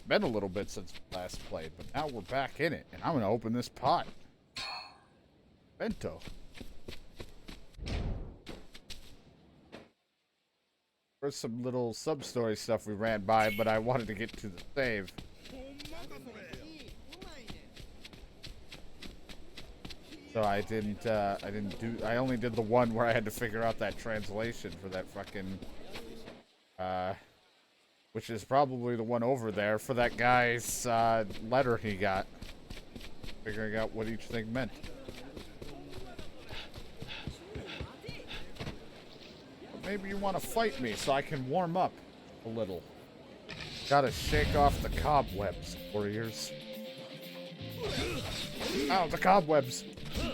been a little bit since we last played, but now we're back in it, and I'm gonna open this pot. Bento. There's some little sub-story stuff we ran by, but I wanted to get to the save. So I only did the one where I had to figure out that translation for that fucking, which is probably the one over there for that guy's, letter he got. Figuring out what each thing meant. But maybe you want to fight me so I can warm up a little. Gotta shake off the cobwebs, warriors. Oh, the cobwebs! I'm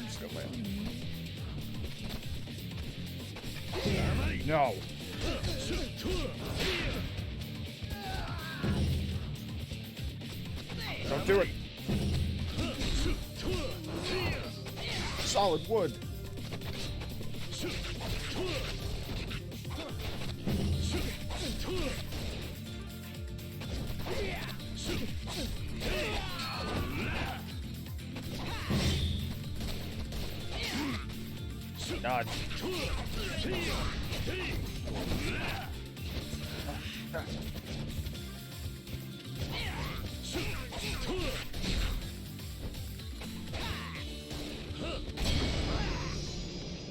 just gonna land. No. Don't do it. Solid wood. Dodge.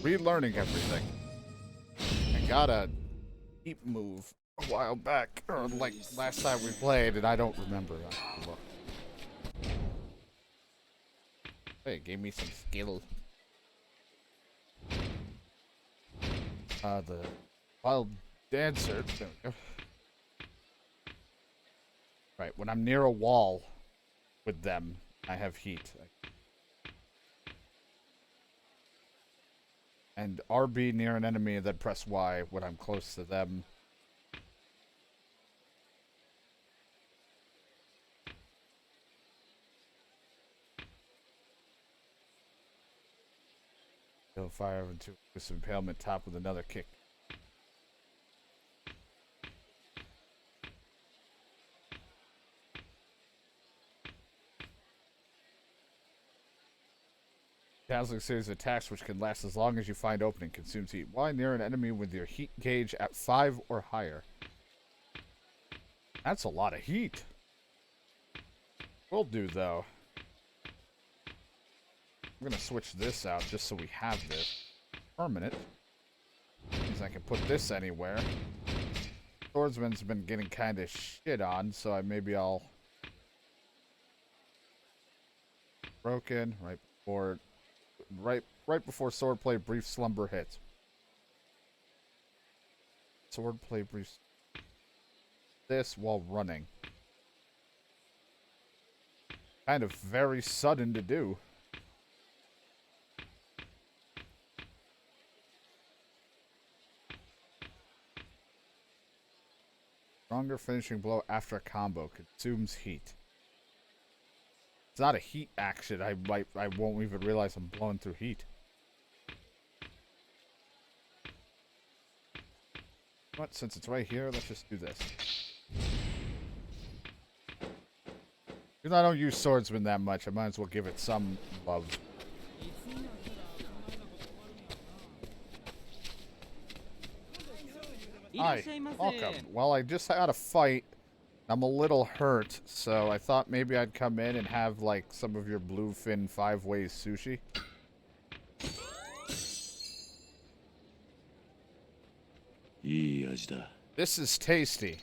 Relearning everything. I got a deep move a while back, or like last time we played, and I don't remember. Look. Hey, it gave me some skill. The wild dancer. There we go. Right, when I'm near a wall with them, I have heat. And RB near an enemy, and then press Y when I'm close to them. He'll fire into this impalement top with another kick. Dazzling series of attacks which can last as long as you find opening. Consumes heat. While near an enemy with your heat gauge at 5 or higher. That's a lot of heat. Will do, though. I'm going to switch this out just so we have this. Permanent. Means I can put this anywhere. Swordsman's been getting kind of shit on, so maybe I'll... Broken. Right before swordplay, brief slumber hits. Swordplay, brief... This while running. Kind of very sudden to do. Stronger finishing blow after a combo. Consumes heat. It's not a heat action. I won't even realize I'm blowing through heat. But since it's right here, let's just do this. Because I don't use swordsman that much, I might as well give it some love. Hi, welcome. Well, I just had a fight. I'm a little hurt, so I thought maybe I'd come in and have, like, some of your bluefin 5-way sushi. This is tasty.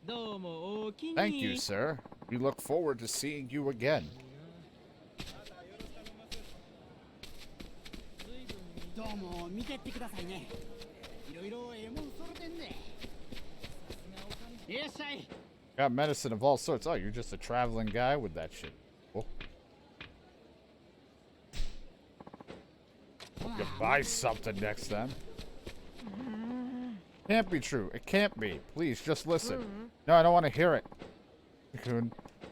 Thank you, sir. We look forward to seeing you again. Got medicine of all sorts. Oh, you're just a traveling guy with that shit. Cool. Hope you buy something next time. Can't be true. It can't be. Please, just listen. No, I don't want to hear it.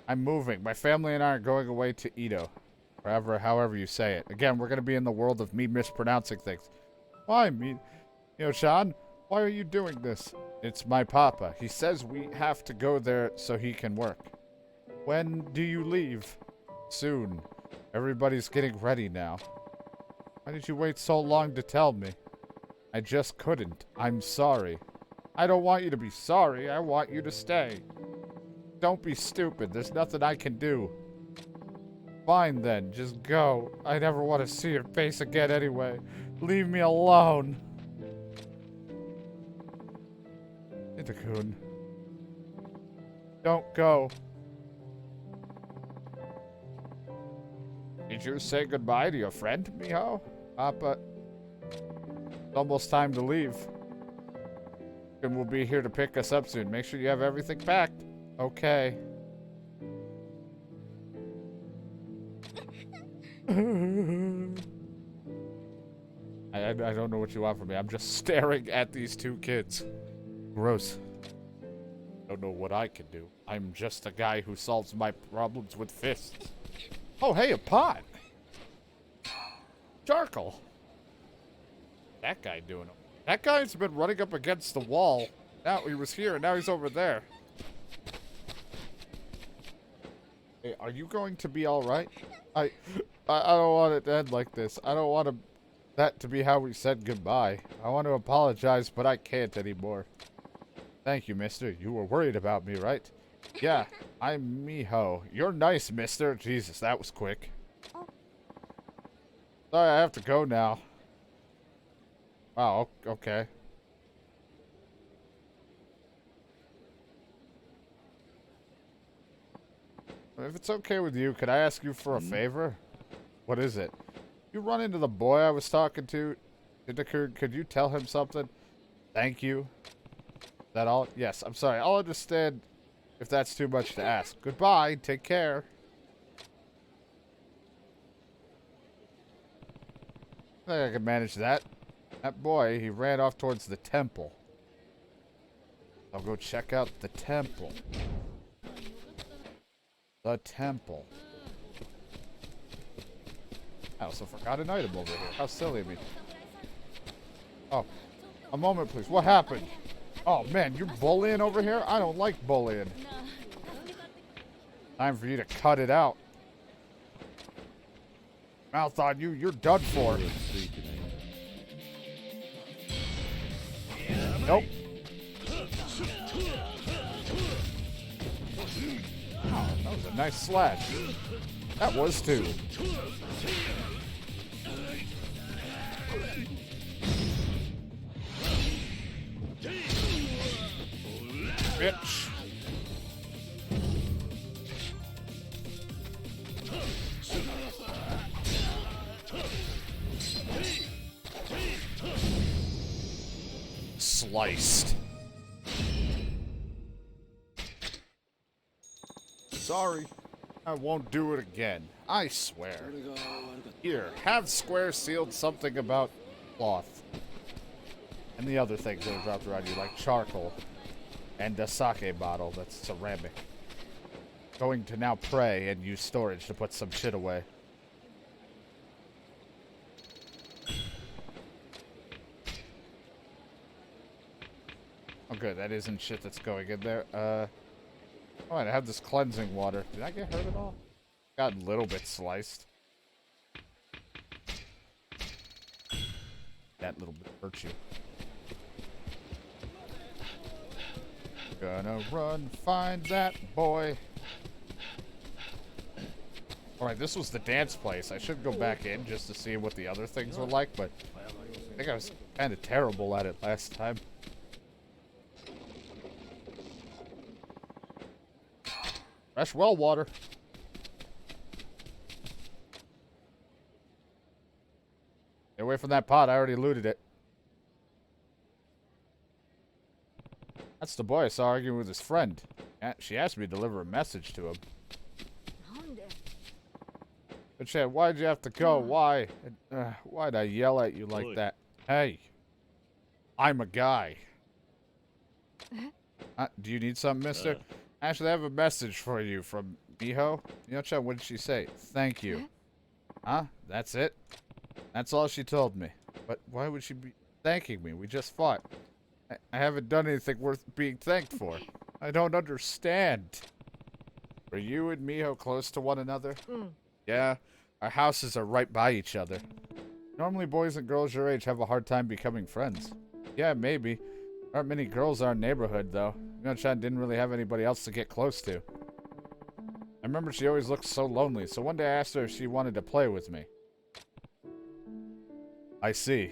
I'm moving. My family and I are going away to Edo. However you say it. Again, we're going to be in the world of me mispronouncing things. Why, me? You know, Sean? Why are you doing this? It's my papa. He says we have to go there so he can work. When do you leave? Soon. Everybody's getting ready now. Why did you wait so long to tell me? I just couldn't. I'm sorry. I don't want you to be sorry. I want you to stay. Don't be stupid. There's nothing I can do. Fine then. Just go. I never want to see your face again anyway. Leave me alone. Itakun. Don't go. Did you say goodbye to your friend, Miho? Papa. It's almost time to leave. And we'll be here to pick us up soon. Make sure you have everything packed. Okay. I don't know what you want from me. I'm just staring at these two kids. Gross. Don't know what I can do. I'm just a guy who solves my problems with fists. Oh, hey, a pot. Charcoal. That guy doing it. That guy's been running up against the wall. Now he was here, and now he's over there. Hey, are you going to be all right? I don't want it to end like this. I don't want that to be how we said goodbye. I want to apologize, but I can't anymore. Thank you, mister. You were worried about me, right? Yeah, I'm Miho. You're nice, mister. Jesus, that was quick. Sorry, I have to go now. Wow, okay. If it's okay with you, could I ask you for a favor? What is it? You run into the boy I was talking to. Could you tell him something? Thank you. Is that all? Yes, I'm sorry. I'll understand if that's too much to ask. Goodbye. Take care. I think I can manage that. That boy, he ran off towards the temple. I'll go check out the temple. The temple. I also forgot an item over here. How silly of me. Oh, a moment, please. What happened? Oh, man, you're bullying over here? I don't like bullying. Time for you to cut it out. Mouth on you, you're done for. Nope. Oh, that was a nice slash. That was too. Bitch. Sliced. Sorry. I won't do it again. I swear. Here, have Square sealed something about cloth. And the other things that are dropped around you, like charcoal. And a sake bottle that's ceramic. Going to now pray and use storage to put some shit away. Oh good, that isn't shit that's going in there. Alright, I have this cleansing water. Did I get hurt at all? Got a little bit sliced. That little bit hurt you. Gonna run, find that boy. Alright, this was the dance place. I should go back in just to see what the other things were like, but I think I was kind of terrible at it last time. Fresh well water. Get away from that pot. I already looted it. That's the boy I saw arguing with his friend. She asked me to deliver a message to him. But Chad, why'd you have to go? Why? Why'd I yell at you like that? Hey. I'm a guy. Do you need something, mister? Actually, I have a message for you from Miho. You know, Chad, what did she say? Thank you. Huh? That's it? That's all she told me. But why would she be thanking me? We just fought. I haven't done anything worth being thanked for. I don't understand. Are you and Miho close to one another? Yeah, our houses are right by each other. Normally boys and girls your age have a hard time becoming friends. Yeah, maybe. There aren't many girls in our neighborhood, though. Mio-chan didn't really have anybody else to get close to. I remember she always looked so lonely, so one day I asked her if she wanted to play with me. I see.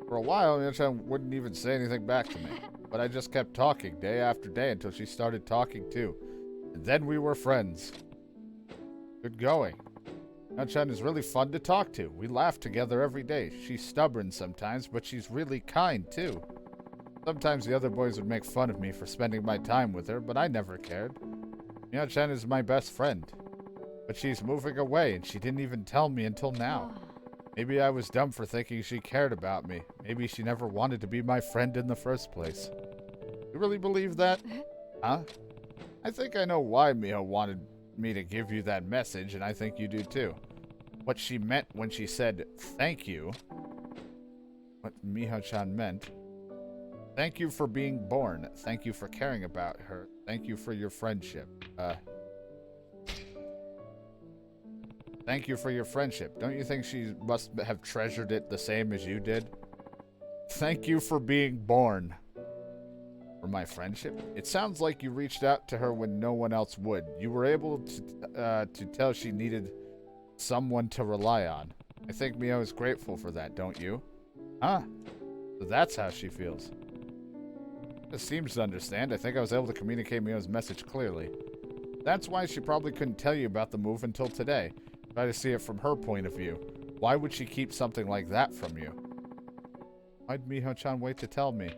For a while, Mio-chan wouldn't even say anything back to me. But I just kept talking day after day until she started talking too. And then we were friends. Good going. Mio-chan is really fun to talk to. We laugh together every day. She's stubborn sometimes, but she's really kind too. Sometimes the other boys would make fun of me for spending my time with her, but I never cared. Mio-chan is my best friend. But she's moving away, and she didn't even tell me until now. Maybe I was dumb for thinking she cared about me. Maybe she never wanted to be my friend in the first place. You really believe that? Huh? I think I know why Miho wanted me to give you that message, and I think you do too. What she meant when she said, thank you. What Miho-chan meant. Thank you for being born. Thank you for caring about her. Thank you for your friendship. Thank you for your friendship. Don't you think she must have treasured it the same as you did? Thank you for being born. For my friendship? It sounds like you reached out to her when no one else would. You were able to tell she needed someone to rely on. I think Mio is grateful for that, don't you? Huh? So that's how she feels. It seems to understand. I think I was able to communicate Mio's message clearly. That's why she probably couldn't tell you about the move until today. Try to see it from her point of view. Why would she keep something like that from you? Why'd Miho-chan wait to tell me?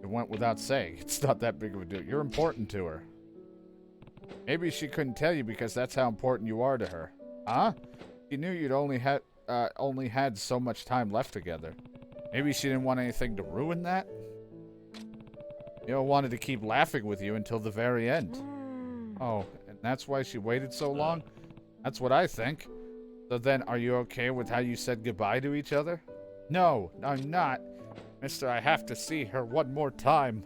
It went without saying. It's not that big of a deal. You're important to her. Maybe she couldn't tell you because that's how important you are to her. Huh? She knew you'd only had so much time left together. Maybe she didn't want anything to ruin that? Mio wanted to keep laughing with you until the very end. Oh, and that's why she waited so long? That's what I think. So then, are you okay with how you said goodbye to each other? No, I'm not. Mister, I have to see her one more time.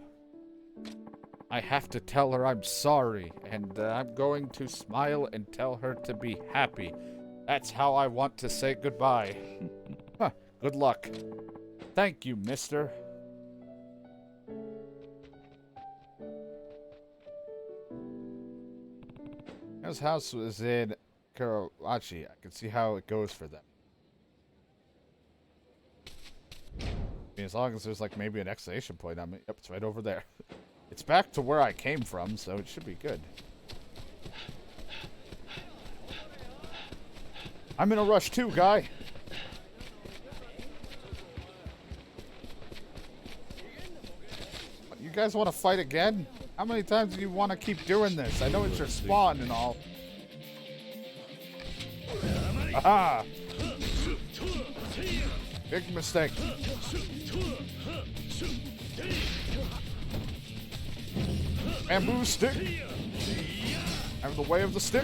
I have to tell her I'm sorry, and I'm going to smile and tell her to be happy. That's how I want to say goodbye. Huh, good luck. Thank you, mister. His house was in Karawachi. I can see how it goes for them. I mean, as long as there's like maybe an exclamation point on it. Yep, it's right over there. It's back to where I came from, so it should be good. I'm in a rush too, guy. You guys want to fight again? How many times do you want to keep doing this? I know it's your spawn and all. Aha! Big mistake. Bamboo stick. I have the way of the stick.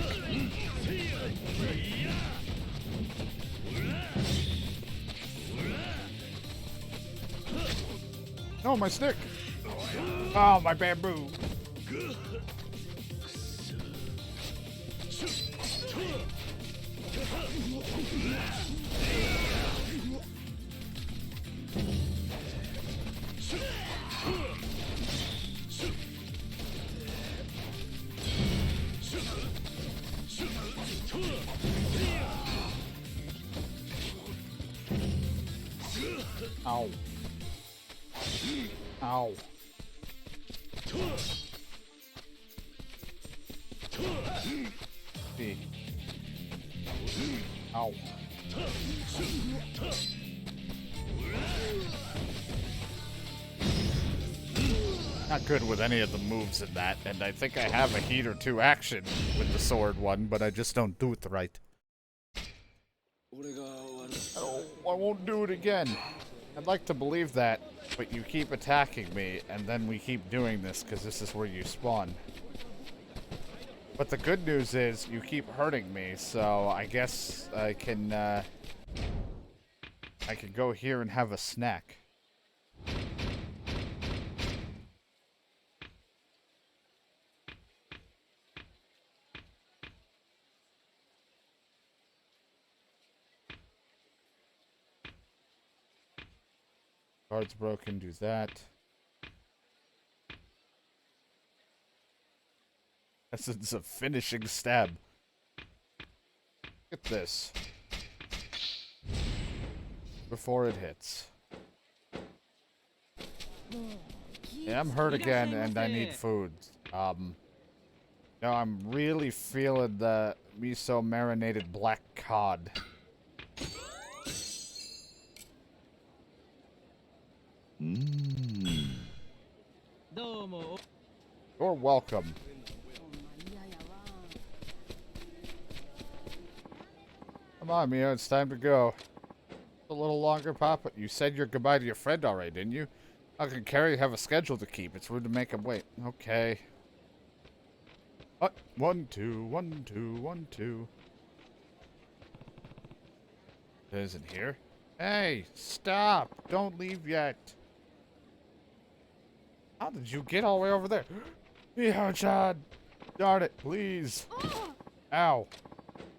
No, my stick. Oh, my bamboo. Ow. Ow. See. Ow. Not good with any of the moves in that, and I think I have a heat or two action with the sword one, but I just don't do it right. Oh, I won't do it again. I'd like to believe that, but you keep attacking me, and then we keep doing this because this is where you spawn. But the good news is you keep hurting me, so I guess I can I could go here and have a snack. Card's broken, do that. Essence of finishing stab. Get this. Before it hits. Yeah, I'm hurt again and I need food. No, I'm really feeling the miso marinated black cod. Mmm. You're welcome. Come on, Mio, it's time to go. A little longer, Papa. You said your goodbye to your friend already, didn't you? How can Carrie have a schedule to keep? It's rude to make him wait. Okay. What? 1, 2, 1, 2, 1, 2. It isn't here. Hey, stop! Don't leave yet. How did you get all the way over there? Miho-chan! Darn it, please. Ow.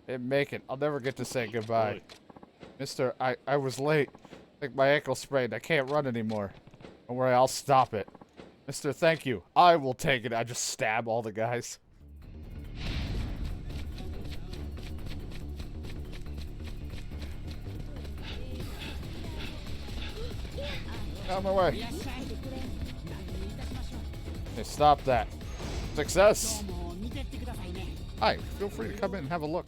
Didn't make it. I'll never get to say goodbye. Mister, I was late. I think my ankle sprained. I can't run anymore. Don't worry, I'll stop it. Mister, thank you. I will take it. I just stab all the guys. Out of my way. Hey, stop that. Success! Hi, feel free to come in and have a look.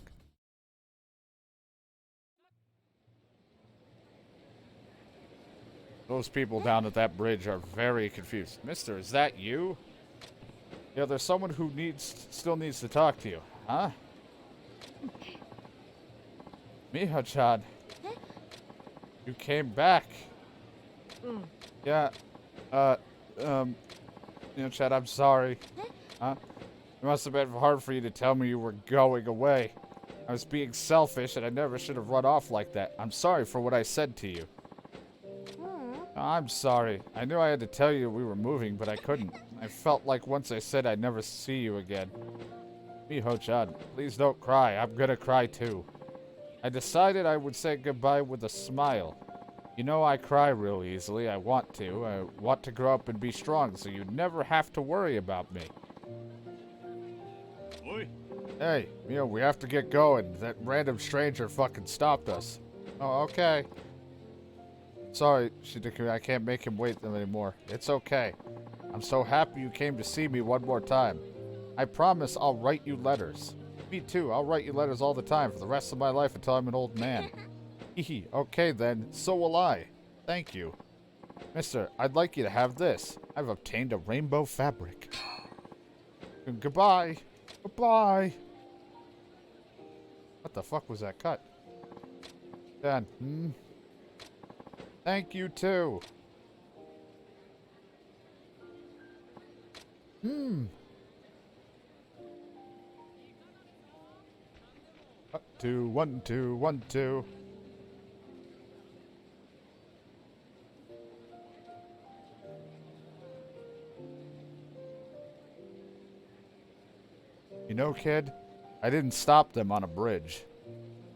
Those people down at that bridge are very confused. Mister, is that you? Yeah, there's someone who still needs to talk to you. Huh? Miho-chan. You came back. Yeah, Chad, I'm sorry. Huh? It must have been hard for you to tell me you were going away. I was being selfish and I never should have run off like that. I'm sorry for what I said to you. I'm sorry. I knew I had to tell you we were moving, but I couldn't. I felt like once I said I'd never see you again. Miho-chan, please don't cry. I'm gonna cry too. I decided I would say goodbye with a smile. You know I cry real easily. I want to. I want to grow up and be strong so you never have to worry about me. Oi. Hey, Mio, we have to get going. That random stranger fucking stopped us. Oh, okay. Sorry, Shidoku, I can't make him wait anymore. It's okay. I'm so happy you came to see me one more time. I promise I'll write you letters. Me too, I'll write you letters all the time for the rest of my life until I'm an old man. Hehe, okay then, so will I. Thank you. Mister, I'd like you to have this. I've obtained a rainbow fabric. Goodbye. Goodbye. What the fuck was that cut? Done. Thank you too. 1, 2, 1, 2, 1, 2. You know, kid, I didn't stop them on a bridge.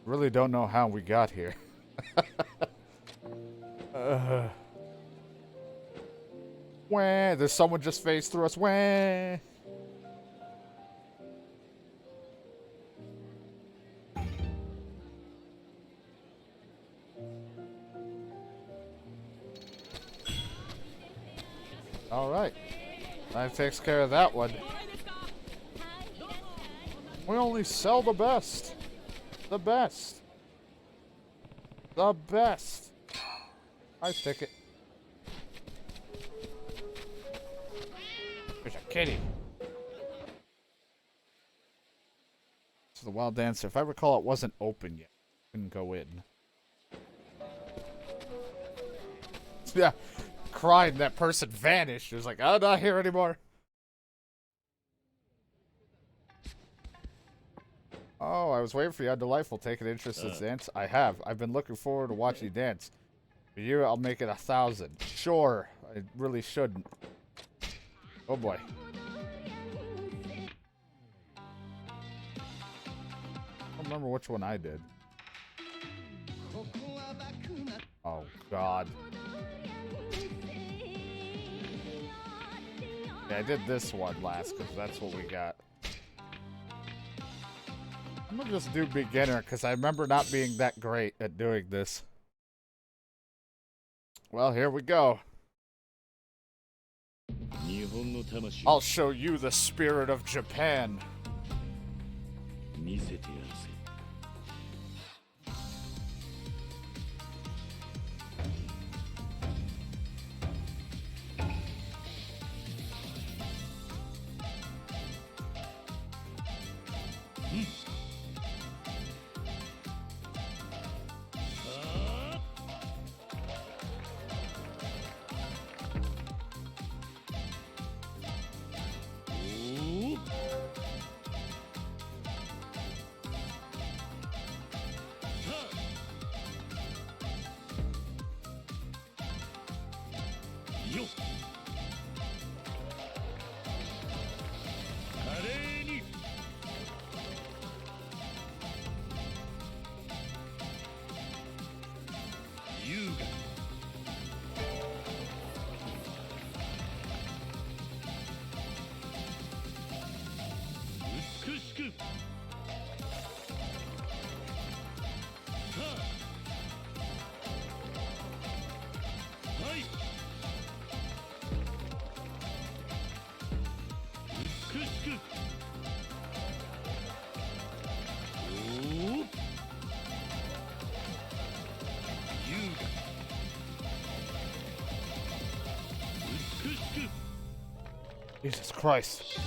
Really don't know how we got here. Wah, there's someone just phased through us. Wah. All right. That takes care of that one. We only sell the best. The best. The best. Nice ticket. There's a kitty. So the wild dancer, if I recall, it wasn't open yet. Couldn't go in. Yeah. Cried, that person vanished. It was like, I'm not here anymore. Oh, I was waiting for you. Delightful. Take an interest in dance. I have. I've been looking forward to watching you dance. For you, I'll make it 1,000. Sure, I really shouldn't. Oh boy. I don't remember which one I did. Oh, God. Yeah, I did this one last, because that's what we got. I'm gonna just do beginner, because I remember not being that great at doing this. Well, here we go. I'll show you the spirit of Japan. Jesus Christ.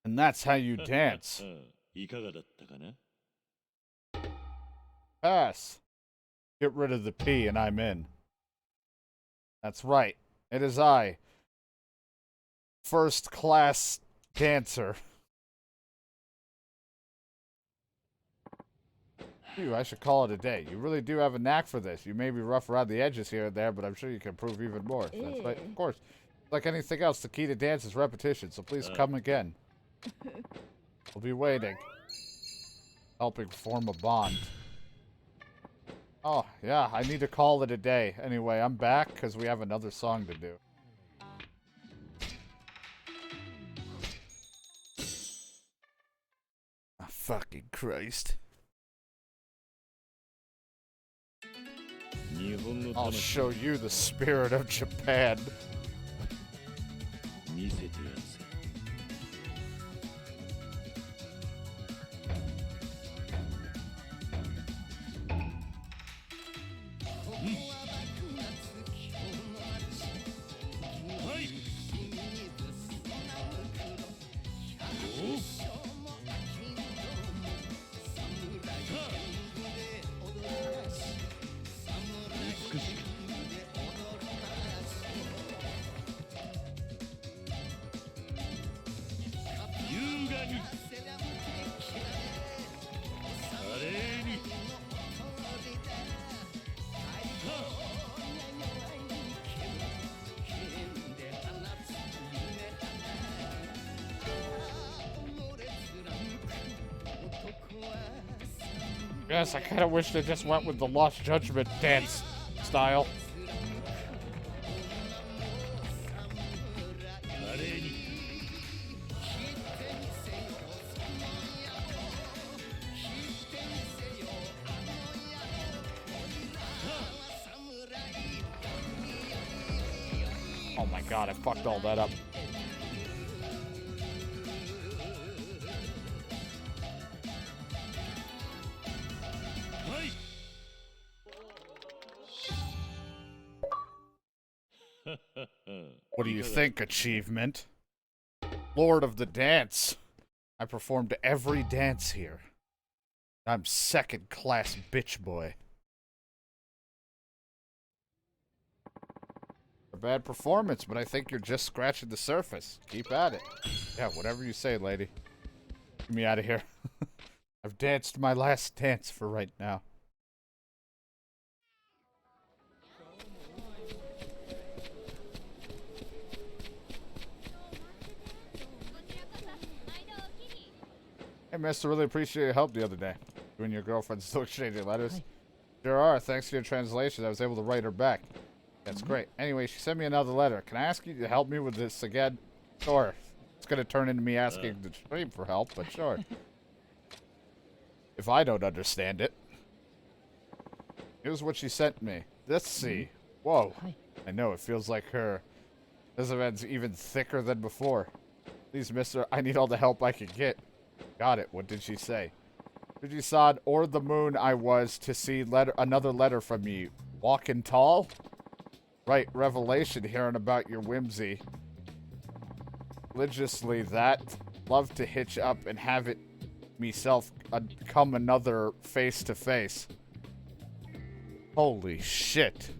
And that's how you dance. Pass. Get rid of the P and I'm in. That's right. It is I. First class dancer. Phew, I should call it a day. You really do have a knack for this. You may be rough around the edges here and there, but I'm sure you can improve even more. That's right. Of course. Like anything else, the key to dance is repetition, so please come again. We'll be waiting. Helping form a bond. Oh, yeah, I need to call it a day. Anyway, I'm back because we have another song to do. Oh, fucking Christ. I'll show you the spirit of Japan. Yes, I kind of wish they just went with the Lost Judgment dance style. Oh my god, I fucked all that up. What do you think, achievement? Lord of the Dance. I performed every dance here. I'm second-class bitch boy. A bad performance, but I think you're just scratching the surface. Keep at it. Yeah, whatever you say, lady. Get me out of here. I've danced my last dance for right now. mister, really appreciate your help the other day. You and your girlfriend still exchanging letters? Hi. Sure are. Thanks to your translation, I was able to write her back. That's great. Anyway, she sent me another letter. Can I ask you to help me with this again? Sure. It's going to turn into me asking the stream for help, but sure. If I don't understand it. Here's what she sent me. Let's see. Whoa. Hi. I know, it feels like her. This event's even thicker than before. Please, mister, I need all the help I can get. Got it. What did she say? Fuji-san, or the moon I was to see another letter from you. Walking tall? Right, revelation hearing about your whimsy. Religiously that. Love to hitch up and have it myself come another face-to-face. Holy shit.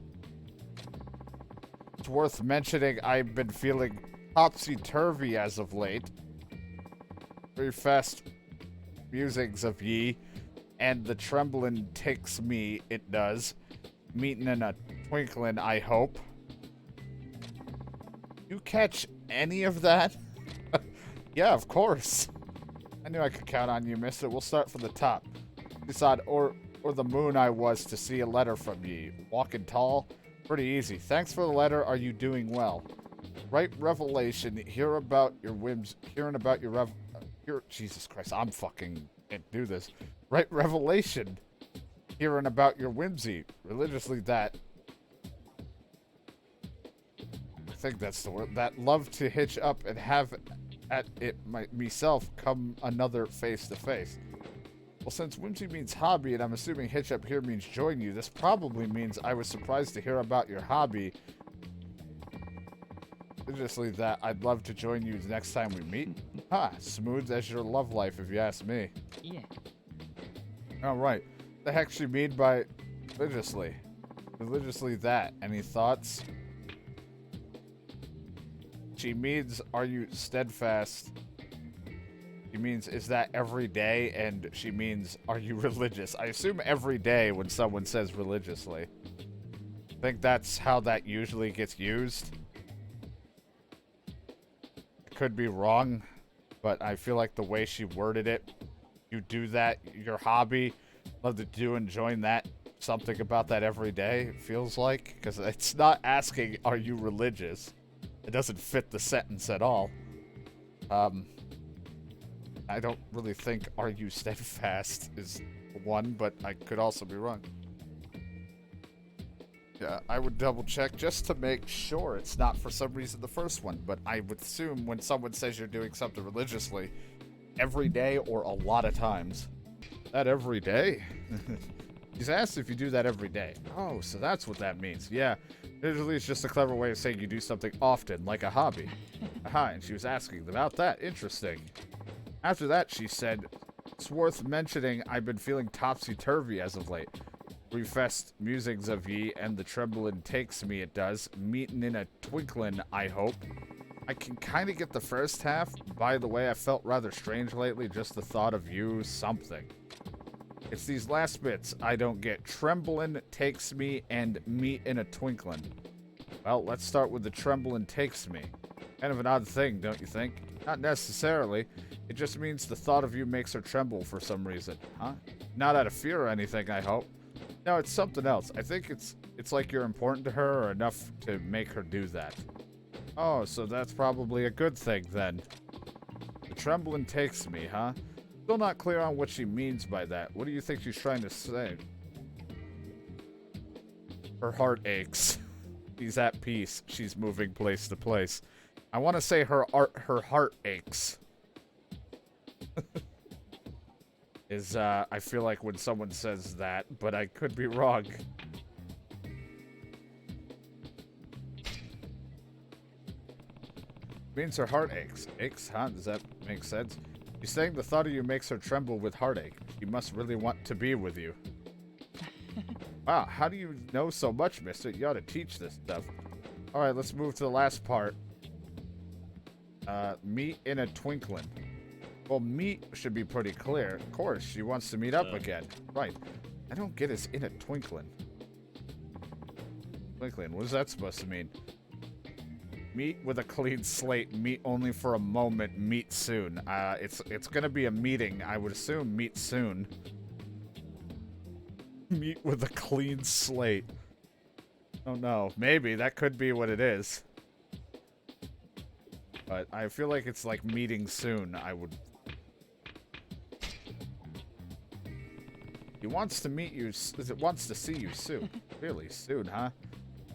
It's worth mentioning I've been feeling topsy-turvy as of late. Very fast musings of ye, and the trembling takes me, it does. Meeting in a twinkling, I hope. You catch any of that? Yeah, of course. I knew I could count on you, mister. We'll start from the top. Decide, or the moon I was to see a letter from ye. Walking tall? Pretty easy. Thanks for the letter. Are you doing well? Right revelation. Hearing about your Jesus Christ, I'm fucking can't do this. Right revelation. Hearing about your whimsy. Religiously that. I think that's the word. That love to hitch up and have at it myself come another face to face. Well, since whimsy means hobby, and I'm assuming hitch up here means join you, this probably means I was surprised to hear about your hobby. Religiously that I'd love to join you the next time we meet. Smooth as your love life, if you ask me. Yeah. All right. What the heck she mean by religiously? Religiously that. Any thoughts? She means, are you steadfast? She means, is that every day? And she means, are you religious? I assume every day when someone says religiously. I think that's how that usually gets used. Could be wrong, but I feel like the way she worded it, you do that, your hobby, love to do and join that, something about that every day, it feels like, because it's not asking, are you religious? It doesn't fit the sentence at all. I don't really think are you steadfast is one, but I could also be wrong. Yeah, I would double check just to make sure it's not for some reason the first one, but I would assume when someone says you're doing something religiously, every day or a lot of times. That every day? He's asked if you do that every day. Oh, so that's what that means. Yeah, usually it's just a clever way of saying you do something often, like a hobby. Aha, and she was asking about that. Interesting. After that, she said, it's worth mentioning I've been feeling topsy-turvy as of late. Refest musings of ye, and the trembling takes me, it does. Meeting in a twinkling, I hope. I can kind of get the first half. By the way, I felt rather strange lately, just the thought of you, something. It's these last bits I don't get. Trembling takes me, and me in a twinkling. Well, let's start with the trembling takes me. Kind of an odd thing, don't you think? Not necessarily. It just means the thought of you makes her tremble for some reason. Huh? Not out of fear or anything, I hope. No, it's something else. I think it's like you're important to her or enough to make her do that. Oh, so that's probably a good thing, then. The trembling takes me, huh? Still not clear on what she means by that. What do you think she's trying to say? Her heart aches. She's at peace. She's moving place to place. I want to say her heart aches. I feel like when someone says that, but I could be wrong. Means her heart aches. Aches, huh? Does that make sense? She's saying the thought of you makes her tremble with heartache. She must really want to be with you. Wow, how do you know so much, mister? You ought to teach this stuff. Alright, let's move to the last part. Meet in a twinkling. Well, meet should be pretty clear. Of course, she wants to meet up again. Right. I don't get us in a twinkling. Twinkling, what is that supposed to mean? Meet with a clean slate. Meet only for a moment. Meet soon. It's gonna be a meeting. I would assume meet soon. Meet with a clean slate. Oh no. Maybe that could be what it is. But I feel like it's like meeting soon. I would. He wants to meet you. It wants to see you soon. Really soon, huh?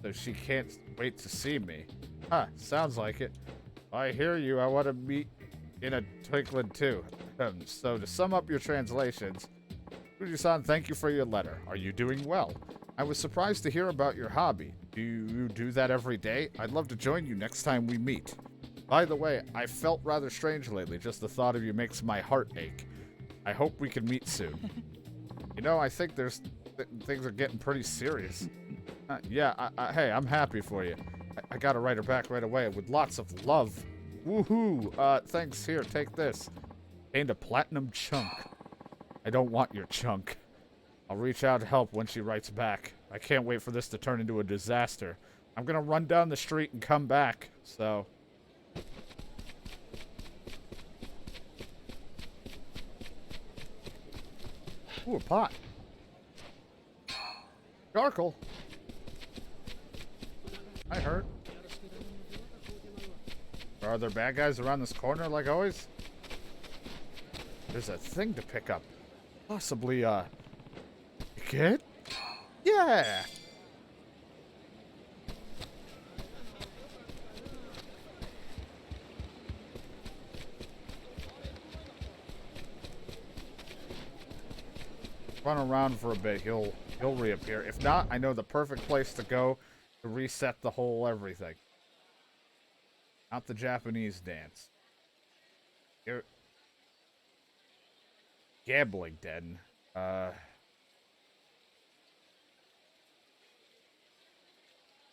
So she can't wait to see me. Huh, sounds like it. I hear you. I want to meet in a twinkling too. So to sum up your translations, Fuji-san, thank you for your letter. Are you doing well? I was surprised to hear about your hobby. Do you do that every day? I'd love to join you next time we meet. By the way, I felt rather strange lately. Just the thought of you makes my heart ache. I hope we can meet soon. You know, I think things are getting pretty serious. Yeah, hey, I'm happy for you. I gotta write her back right away with lots of love. Woohoo! Thanks. Here, take this. Gained a platinum chunk. I don't want your chunk. I'll reach out to help when she writes back. I can't wait for this to turn into a disaster. I'm gonna run down the street and come back, so... Ooh, a pot. Charcoal. I heard. Are there bad guys around this corner like always? There's a thing to pick up. Possibly, kid? Yeah! Run around for a bit, he'll reappear. If not, I know the perfect place to go to reset the whole everything. Not the Japanese dance. Here. Gambling den. I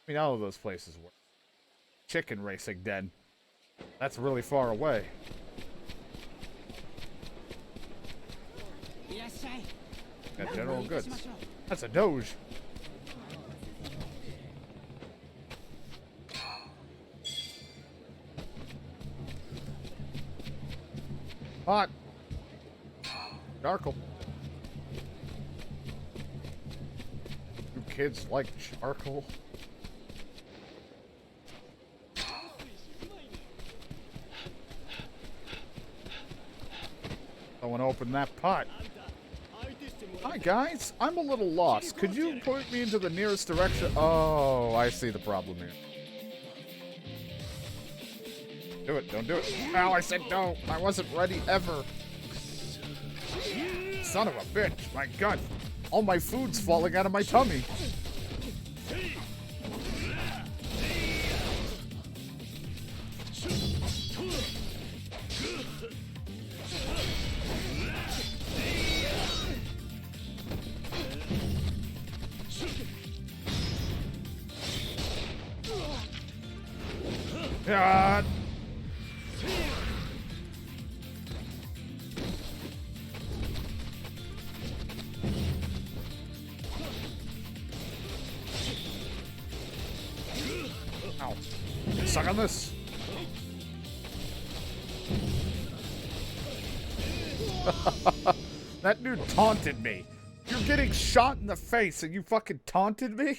mean, all of those places work. Chicken racing den. That's really far away. Got general goods. That's a Doge. Hot. Charcoal. Do kids like charcoal? Someone opened that pot. Hi guys, I'm a little lost. Could you point me into the nearest direction? Oh, I see the problem here. Do it, don't do it. Ow, I said don't. I wasn't ready ever. Son of a bitch, my gut. All my food's falling out of my tummy. God. Ow. Suck on this. That dude taunted me. You're getting shot in the face and you fucking taunted me?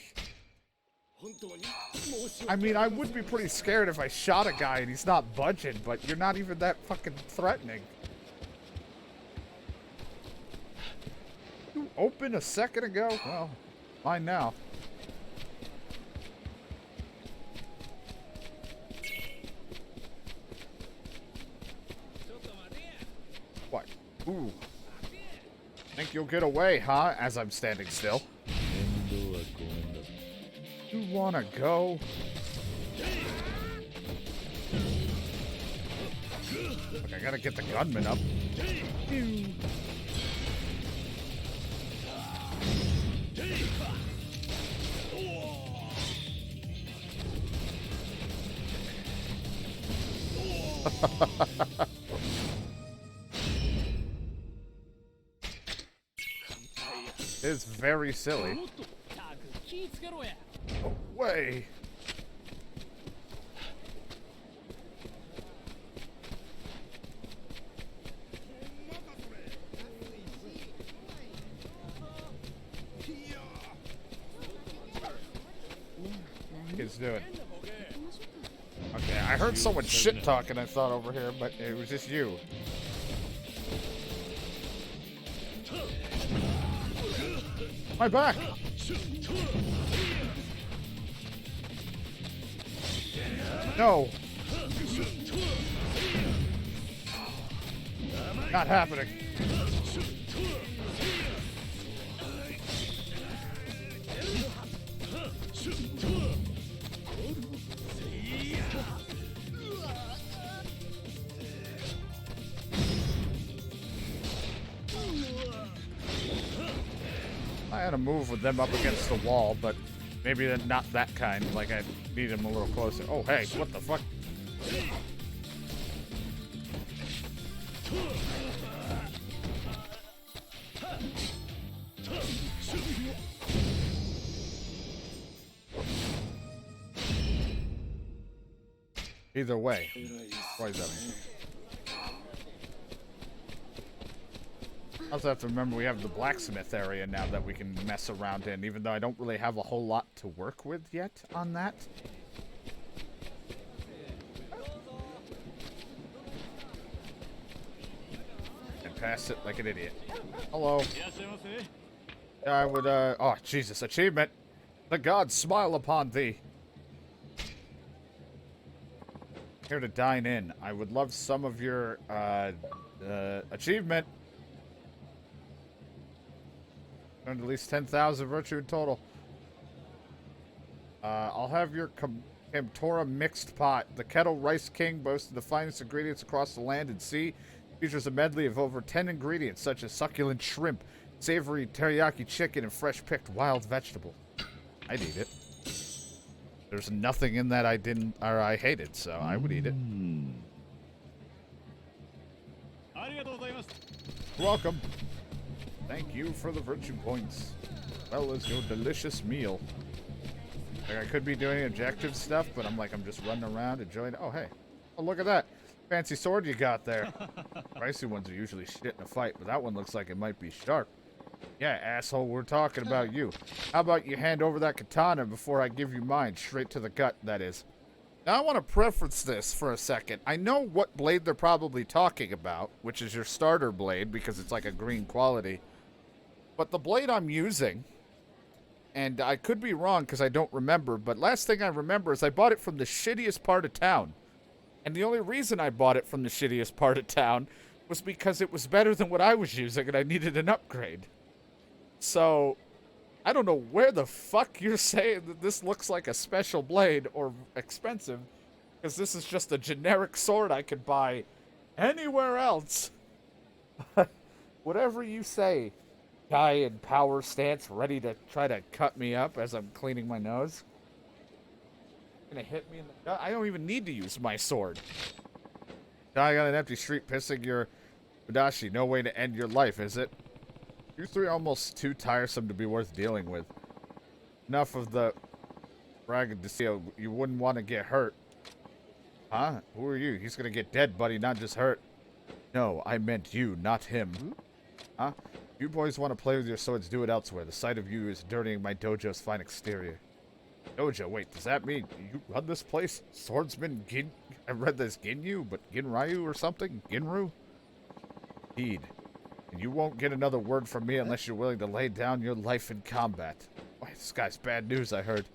I mean, I would be pretty scared if I shot a guy and he's not budging, but you're not even that fucking threatening. You opened a second ago? Well, mine now. What? Ooh. Think you'll get away, huh? As I'm standing still. You wanna go? Look, I gotta get the gunman up. It's very silly. No way. kids doing? Okay, I heard someone shit talking, I thought, over here, but it was just you. My back! No! Not happening. I had to move with them up against the wall, but maybe they're not that kind. Like, I need them a little closer. Oh, hey, what the fuck? Either way. Why is that? I also have to remember we have the blacksmith area now that we can mess around in, even though I don't really have a whole lot to work with yet on that. And pass it like an idiot. Hello. I would, oh, Jesus, achievement. The gods smile upon thee. Here to dine in. I would love some of your, achievement. Earned at least 10,000 virtue in total. I'll have your Camptora mixed pot. The Kettle Rice King boasts the finest ingredients across the land and sea. Features a medley of over 10 ingredients, such as succulent shrimp, savory teriyaki chicken, and fresh-picked wild vegetable. I'd eat it. There's nothing in that I hated, so I would eat it. Welcome. Thank you for the virtue points, as well as your delicious meal. Like, I could be doing objective stuff, but I'm just running around enjoying it. Oh, hey. Oh, look at that. Fancy sword you got there. Pricey ones are usually shit in a fight, but that one looks like it might be sharp. Yeah, asshole, we're talking about you. How about you hand over that katana before I give you mine, straight to the gut, that is. Now, I want to preference this for a second. I know what blade they're probably talking about, which is your starter blade, because it's like a green quality. But the blade I'm using, and I could be wrong because I don't remember, but last thing I remember is I bought it from the shittiest part of town. And the only reason I bought it from the shittiest part of town was because it was better than what I was using and I needed an upgrade. So, I don't know where the fuck you're saying that this looks like a special blade or expensive, because this is just a generic sword I could buy anywhere else. Whatever you say. Guy in power stance, ready to try to cut me up as I'm cleaning my nose. Gonna hit me in the gut. I don't even need to use my sword. Dying on an empty street, pissing your Udashi. No way to end your life, is it? You three are almost too tiresome to be worth dealing with. Enough of the braggadocio. You wouldn't want to get hurt. Huh? Who are you? He's gonna get dead, buddy, not just hurt. No, I meant you, not him. Huh? You boys want to play with your swords, do it elsewhere. The sight of you is dirtying my dojo's fine exterior. Dojo? Wait, does that mean you run this place? Swordsman Gin... I read this Ginyu, but Ginryu or something? Ginru? Indeed. And you won't get another word from me unless you're willing to lay down your life in combat. Boy, this guy's bad news, I heard.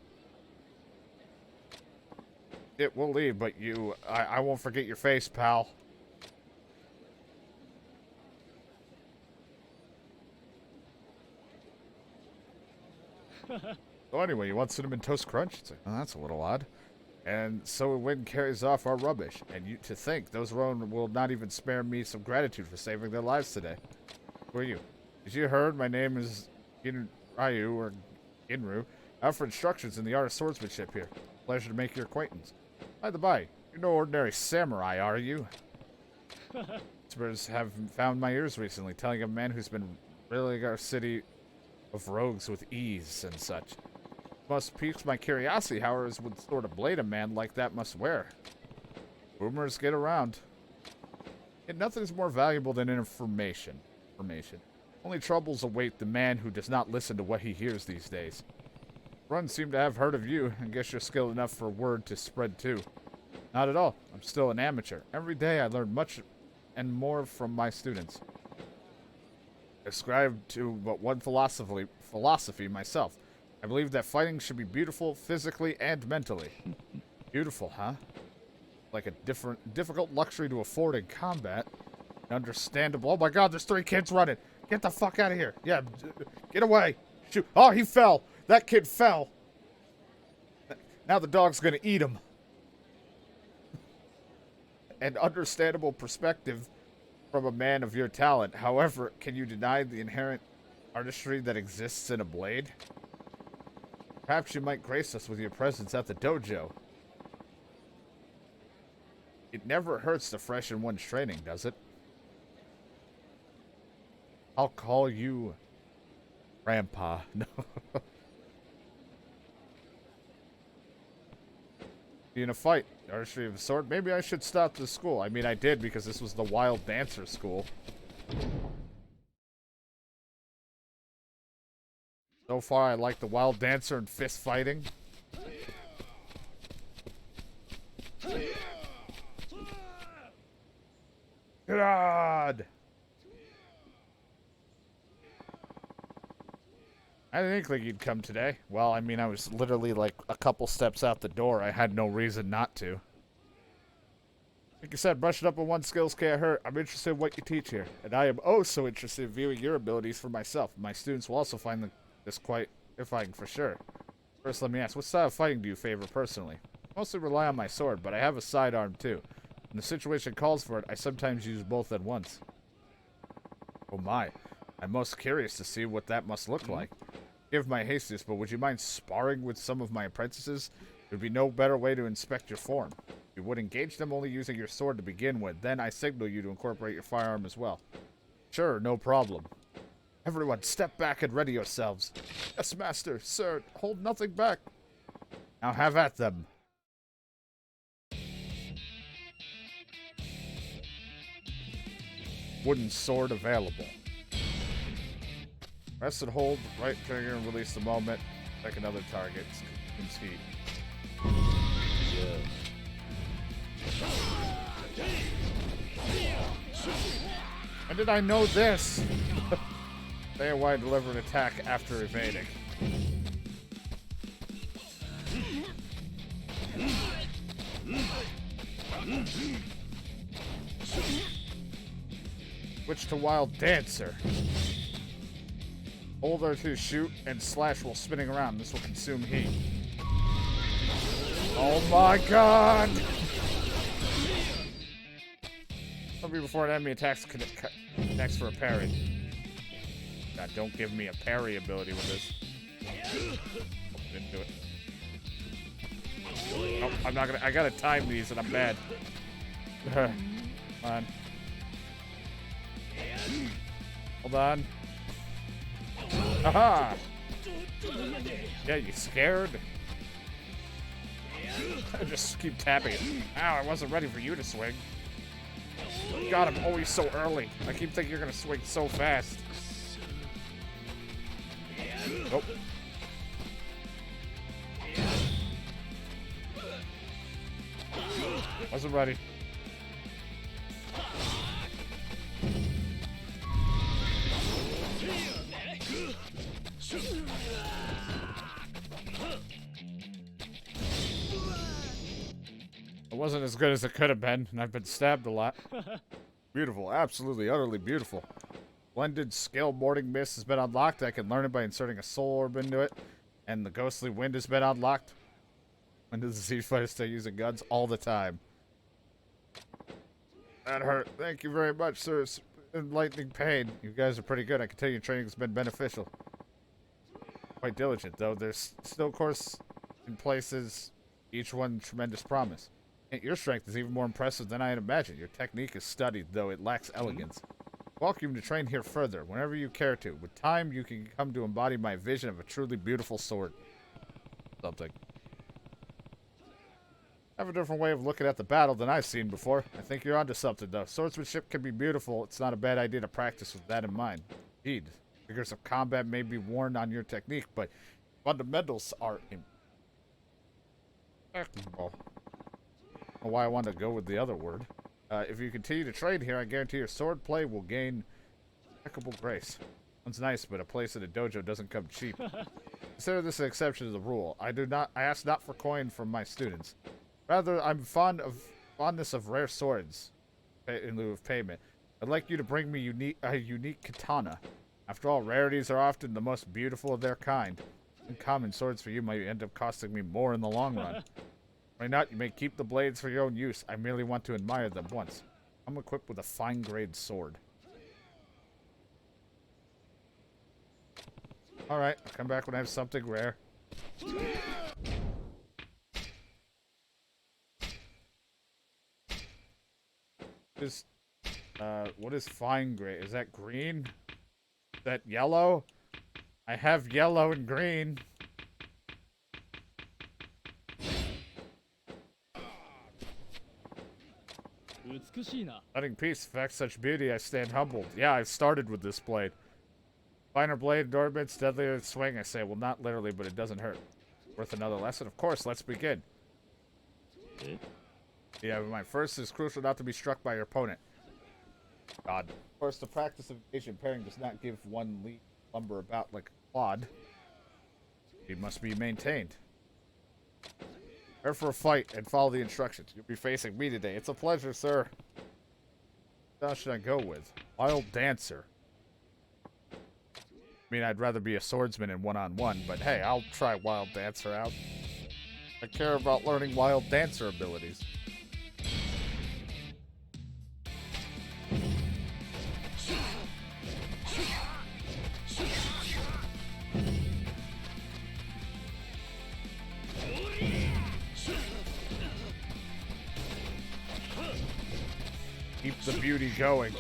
It will leave, but you... I won't forget your face, pal. So anyway, you want Cinnamon Toast Crunch? It's like, oh, that's a little odd. And so wind carries off our rubbish. And you to think, those Ronin will not even spare me some gratitude for saving their lives today. Who are you? As you heard, my name is Ginryu, or Ginru. Out for instructions in the art of swordsmanship here. Pleasure to make your acquaintance. By the by, you're no ordinary samurai, are you? Whispers have found my ears recently, telling of a man who's been riddling our city of rogues with ease and such. Must pique my curiosity, however, is what sort of blade a man like that must wear. Rumors get around. And nothing's more valuable than information. Only troubles await the man who does not listen to what he hears these days. Everyone seemed to have heard of you, and guess you're skilled enough for word to spread too. Not at all. I'm still an amateur. Every day I learn much and more from my students. I ascribe to but one philosophy myself. I believe that fighting should be beautiful physically and mentally. Beautiful, huh? Like a difficult luxury to afford in combat. Understandable. Oh my god, there's 3 kids running. Get the fuck out of here. Yeah, get away. Shoot. Oh, he fell. That kid fell. Now the dog's gonna eat him. An understandable perspective from a man of your talent. However, can you deny the inherent artistry that exists in a blade? Perhaps you might grace us with your presence at the dojo. It never hurts to freshen one's training, does it? I'll call you Grandpa. No. In a fight, artistry of a sword. Maybe I should stop the school. I mean, I did because this was the Wild Dancer school. So far, I like the Wild Dancer and fist fighting. God! I didn't think you'd come today. Well, I mean, I was literally like a couple steps out the door. I had no reason not to. Like you said, brushing up on one skills can't hurt. I'm interested in what you teach here. And I am oh so interested in viewing your abilities for myself. My students will also find this quite terrifying for sure. First, let me ask, what style of fighting do you favor personally? I mostly rely on my sword, but I have a sidearm too. When the situation calls for it, I sometimes use both at once. Oh my. I'm most curious to see what that must look like. Give my hastiness, but would you mind sparring with some of my apprentices? There would be no better way to inspect your form. You would engage them only using your sword to begin with. Then I signal you to incorporate your firearm as well. Sure, no problem. Everyone, step back and ready yourselves. Yes, master, sir, hold nothing back. Now have at them. Wooden sword available. Press and hold right trigger and release the moment. Like another target. Consumes heat. When did I know this? Say why deliver an attack after evading. Switch to Wild Dancer. Hold R2 shoot and slash while spinning around. This will consume heat. Oh my god! Tell me before an enemy attacks for a parry. God, don't give me a parry ability with this. Oh, didn't do it. Nope, I'm not gonna. I gotta time these and I'm bad. Come on. Hold on. Aha! Yeah, you scared? I just keep tapping it. Ow, I wasn't ready for you to swing. God, I'm always so early. I keep thinking you're gonna swing so fast. Nope. Wasn't ready. It wasn't as good as it could have been, and I've been stabbed a lot. Beautiful, absolutely, utterly beautiful. Blended Scale Morning Mist has been unlocked. I can learn it by inserting a soul orb into it. And the Ghostly Wind has been unlocked. When does the Siege Fighter stay using guns? All the time. That hurt. Thank you very much, sir. It's enlightening pain. You guys are pretty good. I can tell your training has been beneficial. Quite diligent, though. There's still course in places, each one tremendous promise. And your strength is even more impressive than I had imagined. Your technique is studied, though it lacks elegance. Welcome to train here further, whenever you care to. With time, you can come to embody my vision of a truly beautiful sword. Something. I have a different way of looking at the battle than I've seen before. I think you're onto something, though. Swordsmanship can be beautiful. It's not a bad idea to practice with that in mind. Indeed, figures of combat may be worn on your technique, but fundamentals are impeccable. I don't know why I wanted to go with the other word. If you continue to train here, I guarantee your sword play will gain impeccable grace. Sounds nice, but a place in a dojo doesn't come cheap. Consider this an exception to the rule. I ask not for coin from my students. Rather, I'm fondness of rare swords in lieu of payment. I'd like you to bring me a unique katana. After all, rarities are often the most beautiful of their kind. Uncommon swords for you might end up costing me more in the long run. Why not? You may keep the blades for your own use. I merely want to admire them once. I'm equipped with a fine-grade sword. Alright, I'll come back when I have something rare. What is fine-grade? Is that green? Is that yellow? I have yellow and green. Letting peace affect such beauty, I stand humbled. Yeah, I started with this blade. Finer blade, adornments, deadlier swing, I say. Well, not literally, but it doesn't hurt. Worth another lesson? Of course, let's begin. Yeah, but my first is crucial not to be struck by your opponent. God. Of course, the practice of Asian pairing does not give one lead lumber about like a clod. It must be maintained. Prepare for a fight and follow the instructions. You'll be facing me today. It's a pleasure, sir. What should I go with? Wild Dancer. I mean, I'd rather be a swordsman in one-on-one, but hey, I'll try Wild Dancer out. I care about learning Wild Dancer abilities. Keep the beauty going.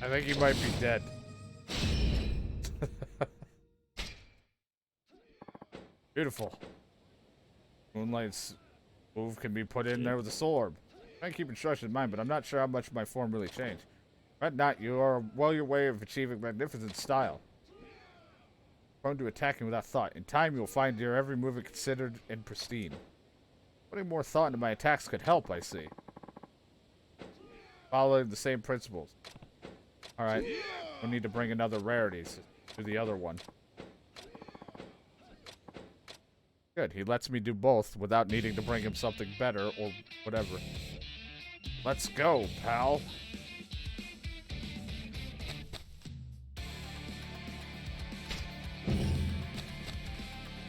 I think he might be dead. Beautiful. Moonlight's move can be put in there with a soul orb. I keep instructions in mind, but I'm not sure how much my form really changed. But not, you are well your way of achieving magnificent style. Prone to attacking without thought. In time, you'll find your every move considered and pristine. Putting more thought into my attacks could help, I see. Following the same principles. Alright, we'll need to bring another rarities to the other one. Good, he lets me do both without needing to bring him something better or whatever. Let's go, pal.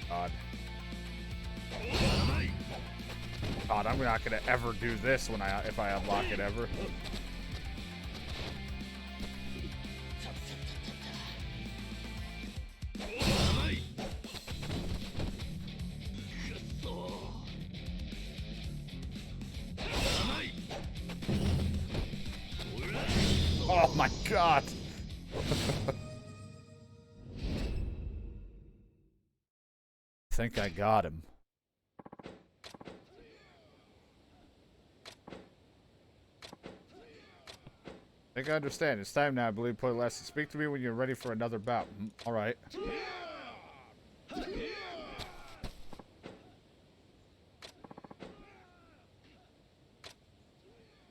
God. God, I'm not gonna ever do this if I unlock it ever. Oh my God. I think I got him. I think I understand. It's time now, I believe. Play lesson. Speak to me when you're ready for another bout. All right.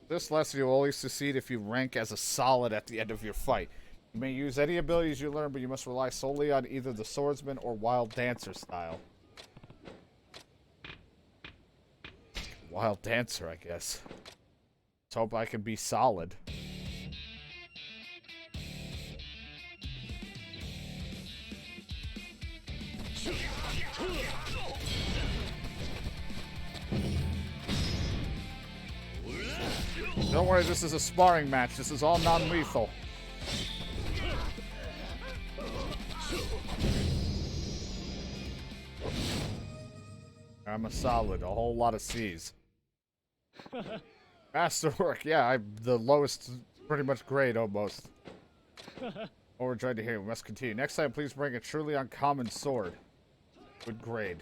This lesson, you'll always succeed if you rank as a solid at the end of your fight. You may use any abilities you learn, but you must rely solely on either the swordsman or wild dancer style. Wild dancer, I guess. Let's hope I can be solid. Don't worry, this is a sparring match. This is all non-lethal. I'm a solid. A whole lot of C's. Masterwork. Yeah, I'm the lowest, pretty much grade almost. Or we're trying to hear. We must continue. Next time, please bring a truly uncommon sword. Good grade.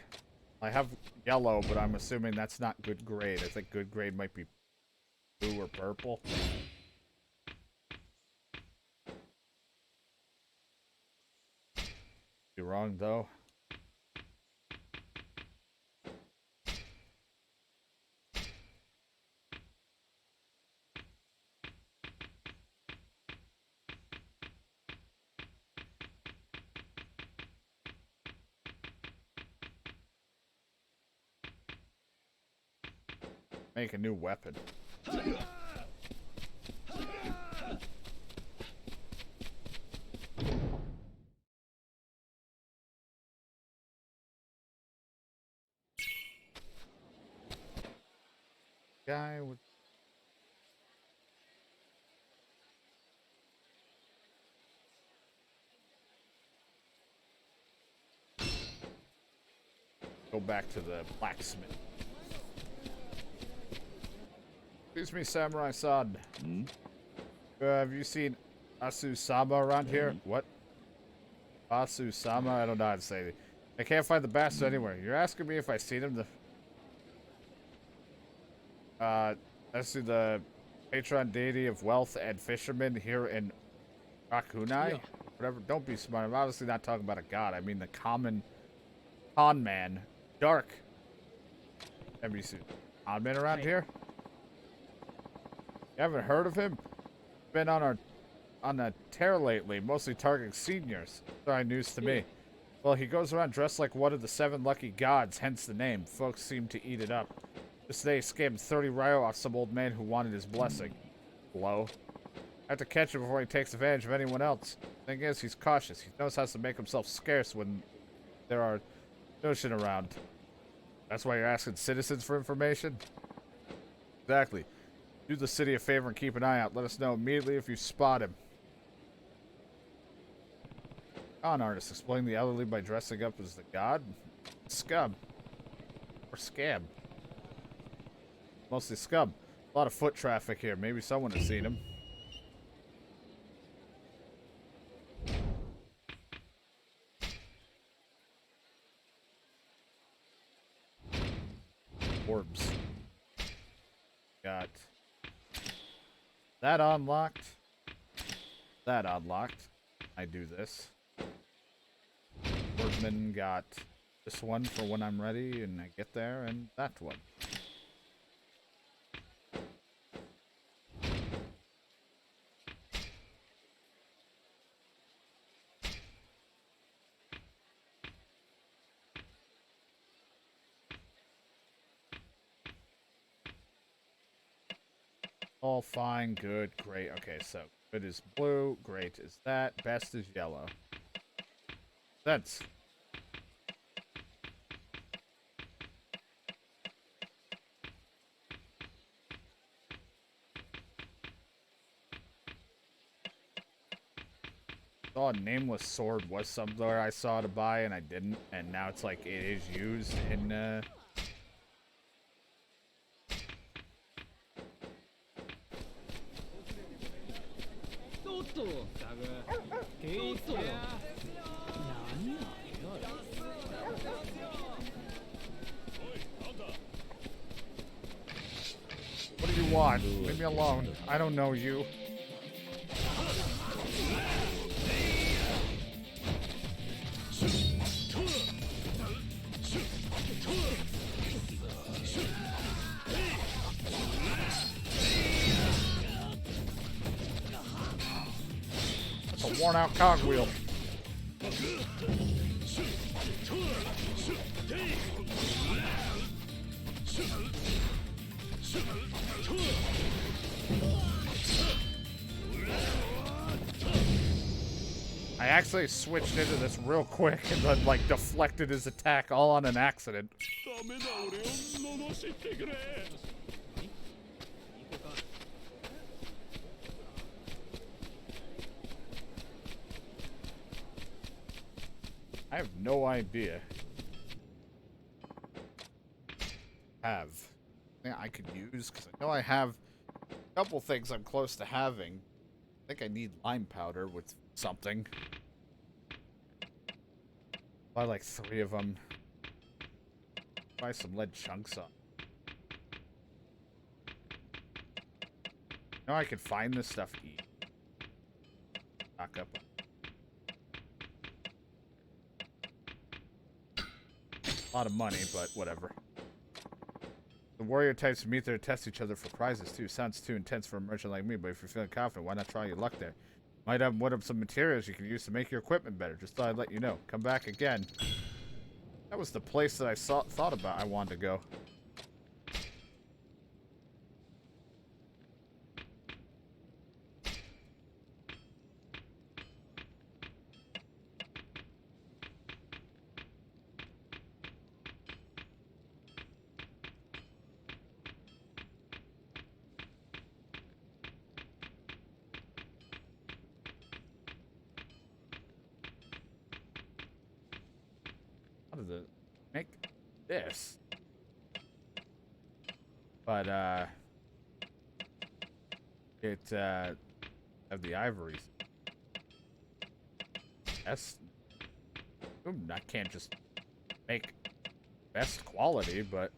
I have yellow, but I'm assuming that's not good grade. I think good grade might be blue or purple. You're wrong, though. Make a new weapon. Guy with go back to the blacksmith. Excuse me, Samurai-san. Have you seen Asu-sama around here? What? Asu-sama? I don't know how to say it. I can't find the bastard anywhere. You're asking me if I seen him? Asu, the patron deity of wealth and fishermen here in Rakunai? Yeah. Whatever. Don't be smart. I'm obviously not talking about a god. I mean the common con man. Dark. Have you seen con man around here? You haven't heard of him? Been on a tear lately, mostly targeting seniors. Sorry, news to me. Well, he goes around dressed like one of the 7 lucky gods, hence the name. Folks seem to eat it up. Just today, he scammed 30 ryo off some old man who wanted his blessing. Blow. I have to catch him before he takes advantage of anyone else. Thing is, he's cautious. He knows how to make himself scarce when there are notion around. That's why you're asking citizens for information? Exactly. Do the city a favor and keep an eye out. Let us know immediately if you spot him. Con artist exploiting the elderly by dressing up as the god? Scum. Or scam. Mostly scum. A lot of foot traffic here. Maybe someone has seen him. Orbs. Got that unlocked. That unlocked. I do this. Swordsmen got this one for when I'm ready and I get there, and that one. All fine, good, great. Okay, so good is blue, great is that, best is yellow. That's saw a nameless sword was somewhere I saw to buy and I didn't, and now it's like it is used in What do you want? Leave me alone. I don't know you. That's a worn-out cogwheel. I actually switched into this real quick and then, like, deflected his attack all on an accident. I have no idea. I could use, because I know I have a couple things I'm close to having. I think I need lime powder with something. Buy like 3 of them. Buy some lead chunks on. Now I can find this stuff easy. Stock up. A lot of money, but whatever. The warrior types meet there to test each other for prizes too. Sounds too intense for a merchant like me, but if you're feeling confident, why not try your luck there? Might have one of some materials you can use to make your equipment better. Just thought I'd let you know. Come back again. That was the place that I thought about I wanted to go. How does it make this? But it have the ivories. Yes. I can't just make best quality, but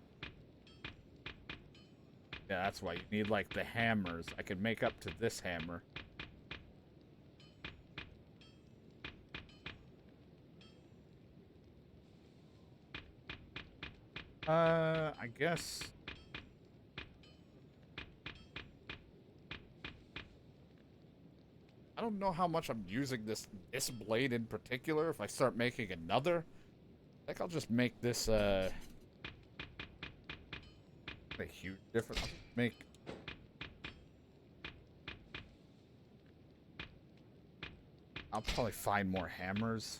yeah, that's why you need like the hammers. I could make up to this hammer. I guess. I don't know how much I'm using this blade in particular. If I start making another, I think I'll just make this, a huge difference. I'll just make... I'll probably find more hammers.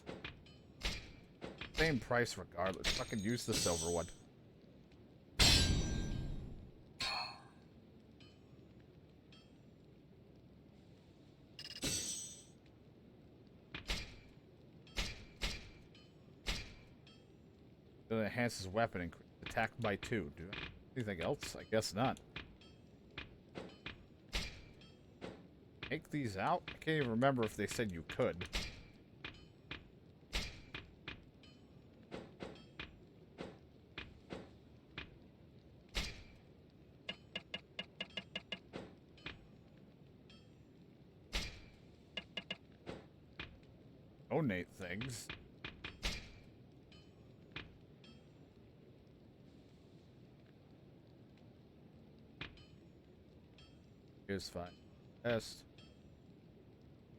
Same price regardless. Fucking use the silver one. It enhances weapon and attack by 2. Do anything else? I guess not. Take these out? I can't even remember if they said you could. Donate things. Here's fine. Test.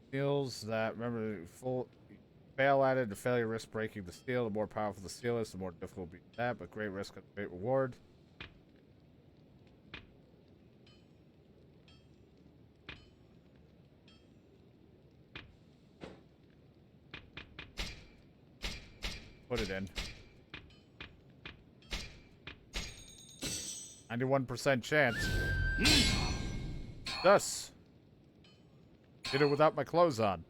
Skills that, remember, fail at it, the failure risk breaking the steel. The more powerful the steel is, the more difficult it will be that, but great risk and great reward. Put it in. 91% chance. Thus, did it without my clothes on.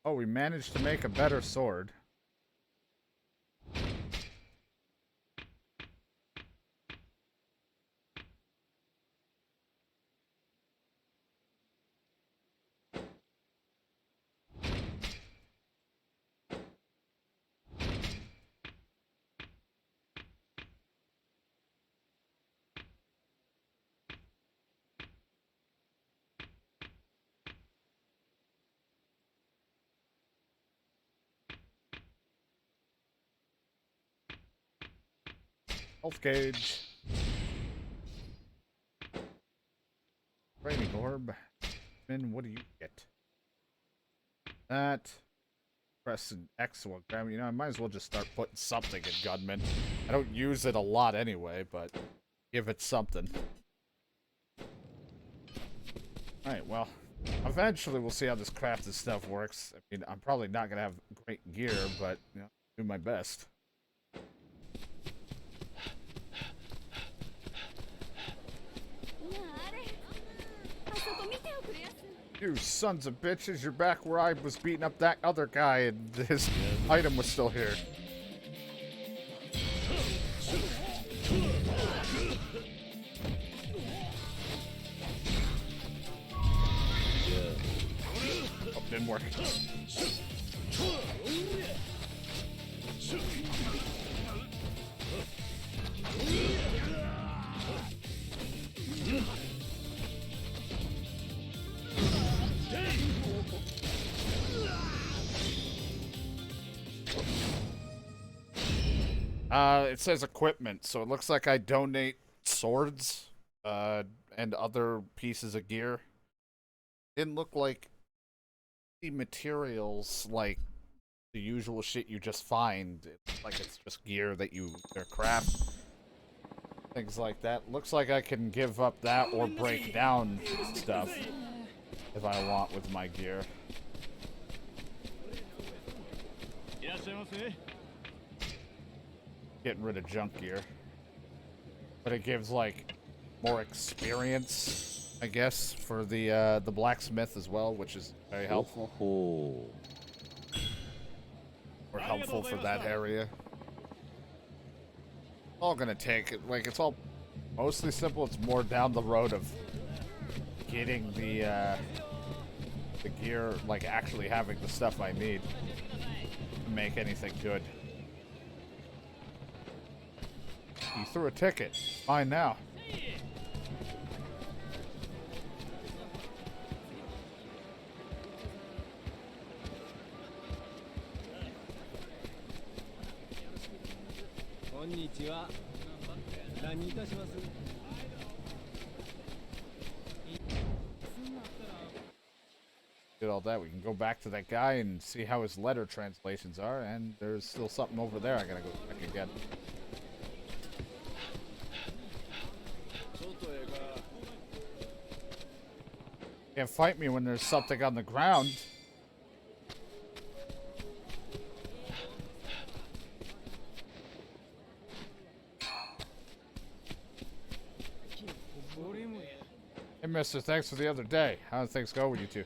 Oh, we managed to make a better sword. Health gauge. Training orb. Then what do you get? That. Press an X will grab me. You know, I might as well just start putting something in Gunman. I don't use it a lot anyway, but give it something. Alright, well, eventually we'll see how this crafted stuff works. I mean, I'm probably not gonna have great gear, but, you know, do my best. You sons of bitches, you're back where I was beating up that other guy and his item was still here. Oh, didn't work. It says equipment, so it looks like I donate swords, and other pieces of gear. Didn't look like the materials like the usual shit you just find. It looks like it's just gear that they're craft. Things like that. Looks like I can give up that or break down stuff if I want with my gear. Getting rid of junk gear. But it gives like more experience, I guess, for the blacksmith as well, which is very helpful. Or helpful for that area. All gonna take it, like, it's all mostly simple. It's more down the road of getting the gear, like actually having the stuff I need to make anything good. He threw a ticket. Fine now. Did all that. We can go back to that guy and see how his letter translations are, and there's still something over there I gotta go check again. Can't fight me when there's something on the ground. Hey, mister, thanks for the other day. How did things go with you two?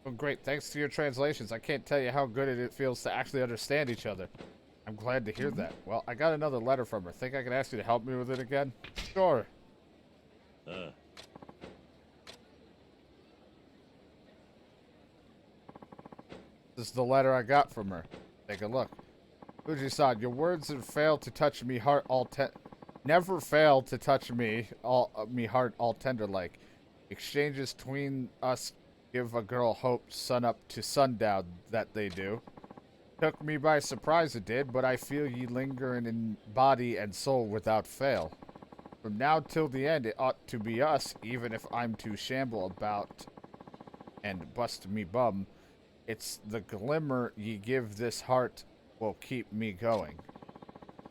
Oh, great. Thanks to your translations. I can't tell you how good it feels to actually understand each other. I'm glad to hear that. Well, I got another letter from her. Think I can ask you to help me with it again? Sure. This is the letter I got from her. Take a look. Fuji-san, your words have failed to touch me heart never failed to touch me heart all tender like. Exchanges between us give a girl hope sun up to sundown that they do. Took me by surprise it did, but I feel ye lingering in body and soul without fail. From now till the end it ought to be us, even if I'm to shamble about and bust me bum. It's the glimmer ye give this heart will keep me going.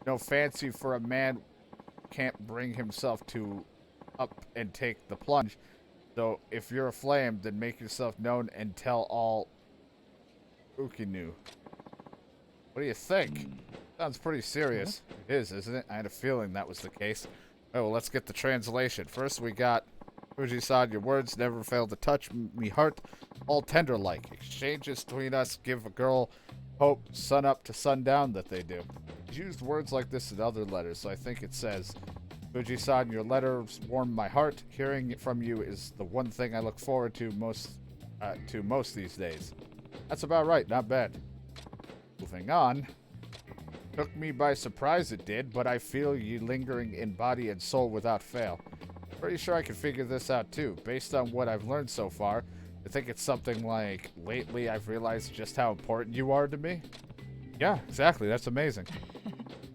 No fancy for a man can't bring himself to up and take the plunge. So if you're aflame, then make yourself known and tell all Ukinu. What do you think? Sounds pretty serious. It is, isn't it? I had a feeling that was the case. Oh, well, let's get the translation. First, we got Fuji-san, your words never fail to touch me heart, all tender-like. Exchanges between us give a girl hope, sun up to sundown that they do. He's used words like this in other letters, so I think it says, Fuji-san, your letters warm my heart. Hearing it from you is the one thing I look forward to most these days. That's about right, not bad. Moving on. Took me by surprise it did, but I feel you lingering in body and soul without fail. Pretty sure I can figure this out too. Based on what I've learned so far, I think it's something like, lately I've realized just how important you are to me. Yeah, exactly, that's amazing.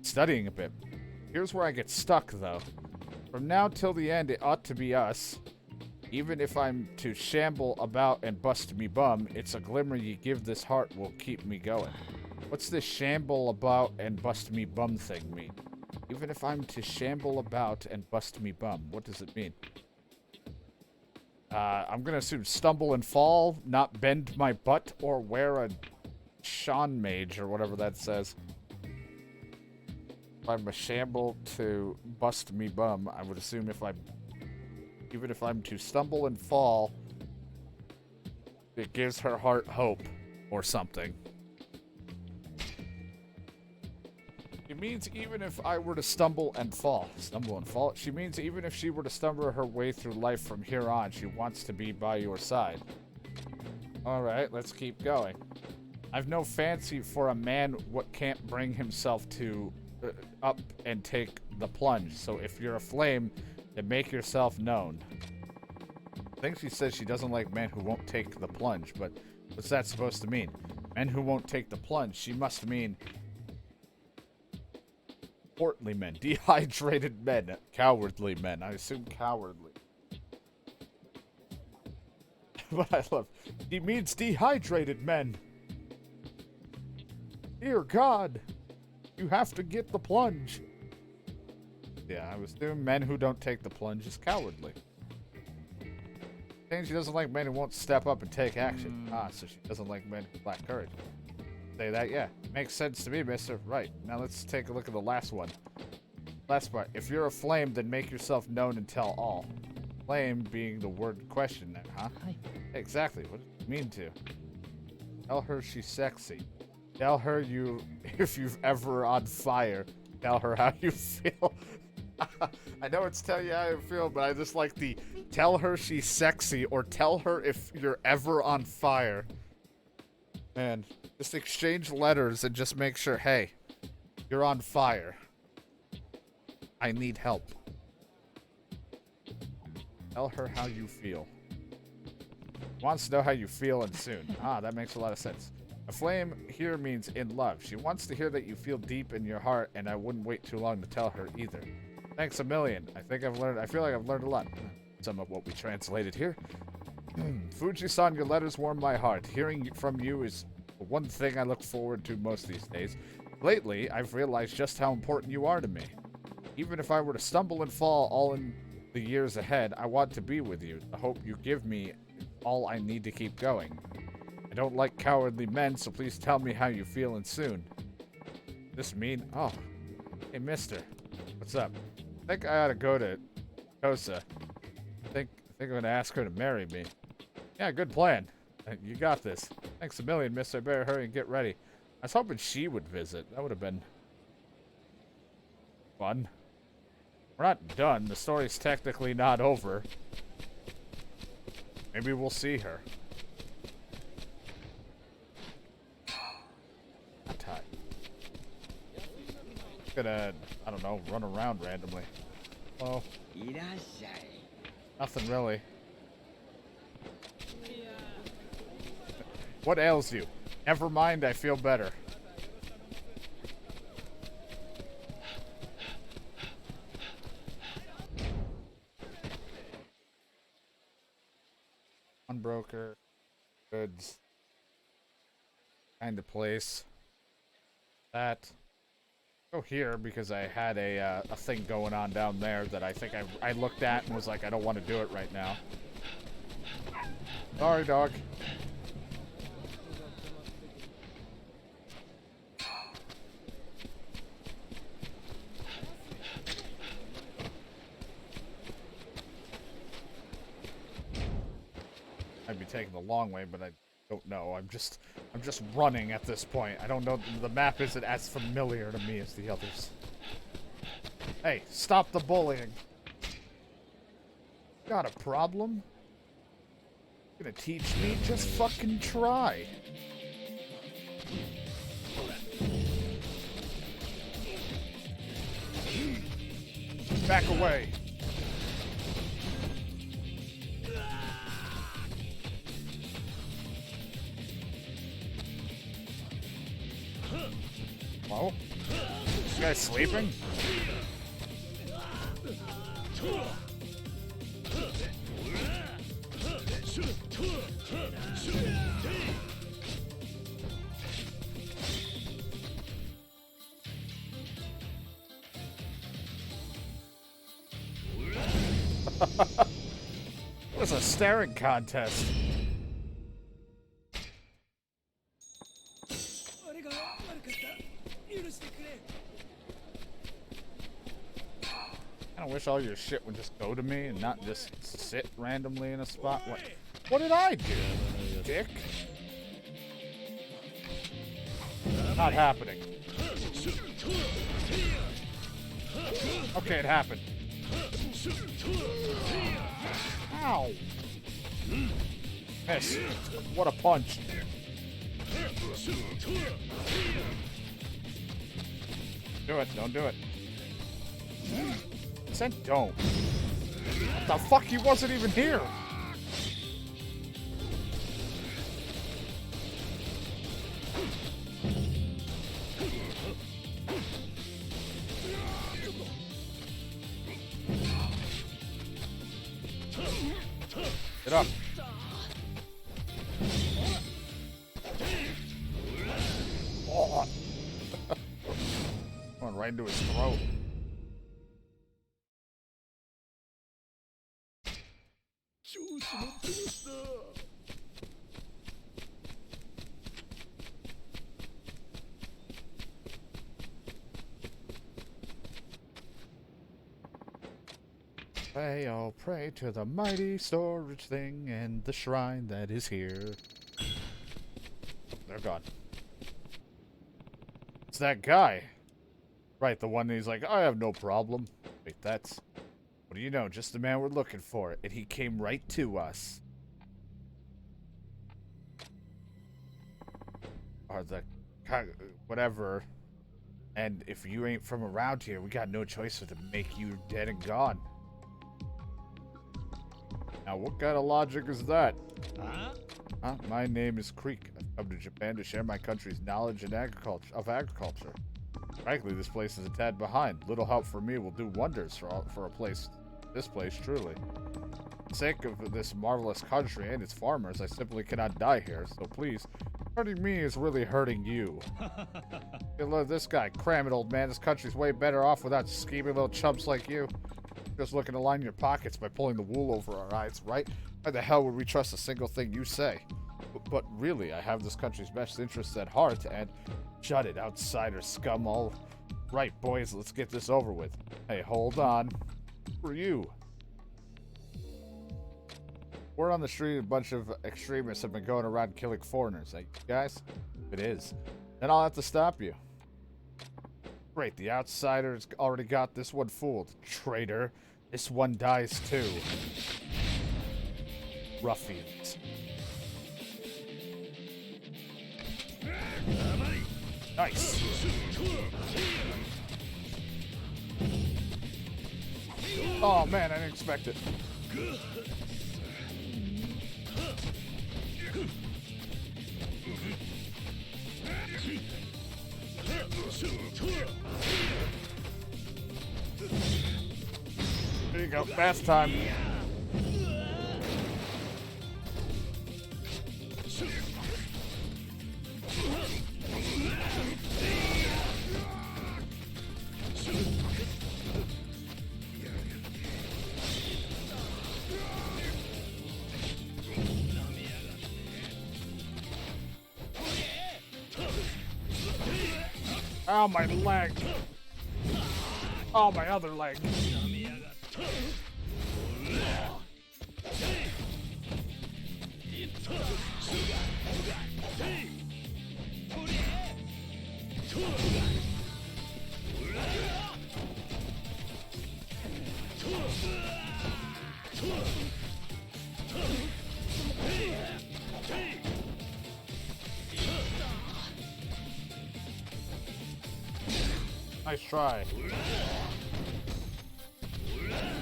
Studying a bit. Here's where I get stuck, though. From now till the end, it ought to be us. Even if I'm to shamble about and bust me bum, it's a glimmer you give this heart will keep me going. What's this shamble about and bust me bum thing mean? Even if I'm to shamble about and bust me bum, what does it mean? I'm gonna assume stumble and fall, not bend my butt, or wear a Sean mage, or whatever that says. If I'm a shamble to bust me bum, I would assume even if I'm to stumble and fall, It gives her heart hope or something. She means even if I were to stumble and fall. Stumble and fall? She means even if she were to stumble her way through life from here on, she wants to be by your side. Alright, let's keep going. I've no fancy for a man what can't bring himself to up and take the plunge. So if you're a flame, then make yourself known. I think she says she doesn't like men who won't take the plunge, but what's that supposed to mean? Men who won't take the plunge. She must mean portly men, dehydrated men, cowardly men. I assume cowardly. But I love, he means dehydrated men. Dear God, you have to get the plunge. Yeah, I was assuming men who don't take the plunge is cowardly. Saying she doesn't like men who won't step up and take action. Ah, so she doesn't like men who lack courage. Say that, yeah. Makes sense to me, mister. Right, now let's take a look at the last one. Last part. If you're a flame, then make yourself known and tell all. Flame being the word in question then, huh? Hi. Exactly, what does it mean to? Tell her she's sexy. Tell her you, if you've ever on fire. Tell her how you feel. I know it's tell you how you feel, but I just like the tell her she's sexy or tell her if you're ever on fire. Man, just exchange letters and just make sure, hey, you're on fire. I need help. Tell her how you feel. Wants to know how you feel and soon. Ah, that makes a lot of sense. A flame here means in love. She wants to hear that you feel deep in your heart, and I wouldn't wait too long to tell her either. Thanks a million. I feel like I've learned a lot. Some of what we translated here. Fuji-san, your letters warm my heart. Hearing from you is the one thing I look forward to most these days. Lately, I've realized just how important you are to me. Even if I were to stumble and fall all in the years ahead, I want to be with you. The hope you give me is all I need to keep going. I don't like cowardly men, so please tell me how you feel and soon. This mean? Oh. Hey, mister. What's up? I think I ought to go to Yakuza. I think I'm gonna ask her to marry me. Yeah, good plan. You got this. Thanks a million, mister. I better hurry and get ready. I was hoping she would visit. That would have been fun. We're not done. The story's technically not over. Maybe we'll see her. Gonna, I don't know, run around randomly. Oh. Nothing really. What ails you? Never mind, I feel better. Unbroker. Goods. Kind of place. That. Go here because I had a thing going on down there that I think I looked at and was like, I don't want to do it right now. Sorry, dog. I'd be taking the long way, but I don't know. I'm just running at this point. I don't know. The map isn't as familiar to me as the others. Hey, stop the bullying. Got a problem? Gonna teach me? Just fucking try. Back away. Hello? This guy's sleeping? It was a staring contest. I wish all your shit would just go to me and not just sit randomly in a spot. What did I do? dick. Not happening. Okay, it happened. Ow. Miss. What a punch. Do it. Don't do it. I said don't. What the fuck? He wasn't even here. Get up. Oh. Going right into his throat. Pray, I'll pray to the mighty storage thing and the shrine that is here. They're gone. It's that guy. Right, the one he's like, I have no problem. Wait, that's... What do you know? Just the man we're looking for. And he came right to us. Or the... whatever. And if you ain't from around here, we got no choice but to make you dead and gone. Now, what kind of logic is that? Huh? My name is Creek. I've come to Japan to share my country's knowledge in agriculture. Frankly, this place is a tad behind. Little help from me will do wonders for this place, truly. For the sake of this marvelous country and its farmers, I simply cannot die here. So please, hurting me is really hurting you. Hey, look, this guy, cram it, old man. This country's way better off without scheming little chumps like you. Just looking to line your pockets by pulling the wool over our eyes, right? Why the hell would we trust a single thing you say? But really, I have this country's best interests at heart, and shut it, outsider scum. All right, boys, let's get this over with. Hey, hold on. For you. Word on the street, a bunch of extremists have been going around killing foreigners. Hey, guys? If it is, then I'll have to stop you. Great, the outsider's already got this one fooled. Traitor. This one dies too. Ruffians. Nice. Oh man, I didn't expect it. There you go, fast time. Oh, my leg. Oh, my other leg. Nice try.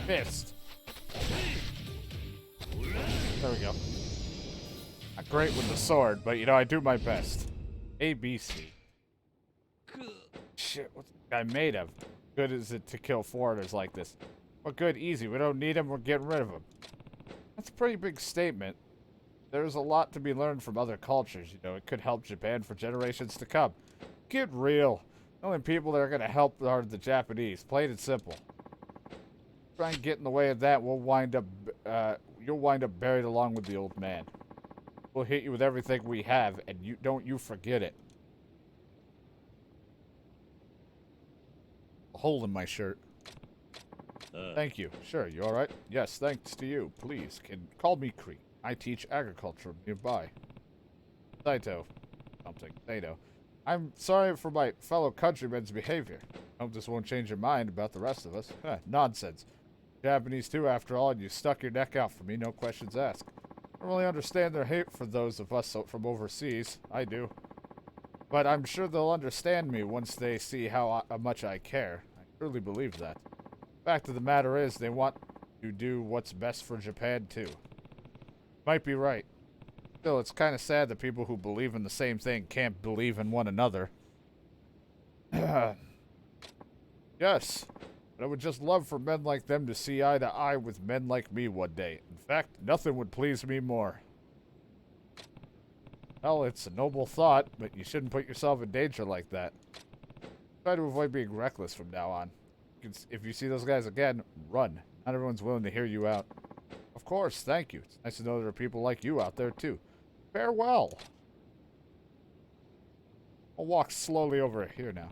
Fist. There we go. Not great with the sword, but you know, I do my best. A, B, C. Shit, what's the guy made of? Good is it to kill foreigners like this? Well, good, easy. We don't need him, we're getting rid of him. That's a pretty big statement. There's a lot to be learned from other cultures, you know. It could help Japan for generations to come. Get real. The only people that are going to help are the Japanese. Plain and simple. Try and get in the way of that, we'll wind up, you'll wind up buried along with the old man. We'll hit you with everything we have, and don't you forget it. A hole in my shirt. Thank you. Sure, you alright? Yes, thanks to you. Please, call me Creek. I teach agriculture nearby. Saito. Something. Saito. I'm sorry for my fellow countrymen's behavior. I hope this won't change your mind about the rest of us. Nonsense. Japanese too, after all, and you stuck your neck out for me, no questions asked. I don't really understand their hate for those of us from overseas. I do. But I'm sure they'll understand me once they see how much I care. I truly believe that. Fact of the matter is, they want to do what's best for Japan too. Might be right. Still, it's kind of sad that people who believe in the same thing can't believe in one another. Yes, but I would just love for men like them to see eye to eye with men like me one day. In fact, nothing would please me more. Well, it's a noble thought, but you shouldn't put yourself in danger like that. Try to avoid being reckless from now on. If you see those guys again, run. Not everyone's willing to hear you out. Of course, thank you. It's nice to know there are people like you out there, too. Farewell. I'll walk slowly over here now.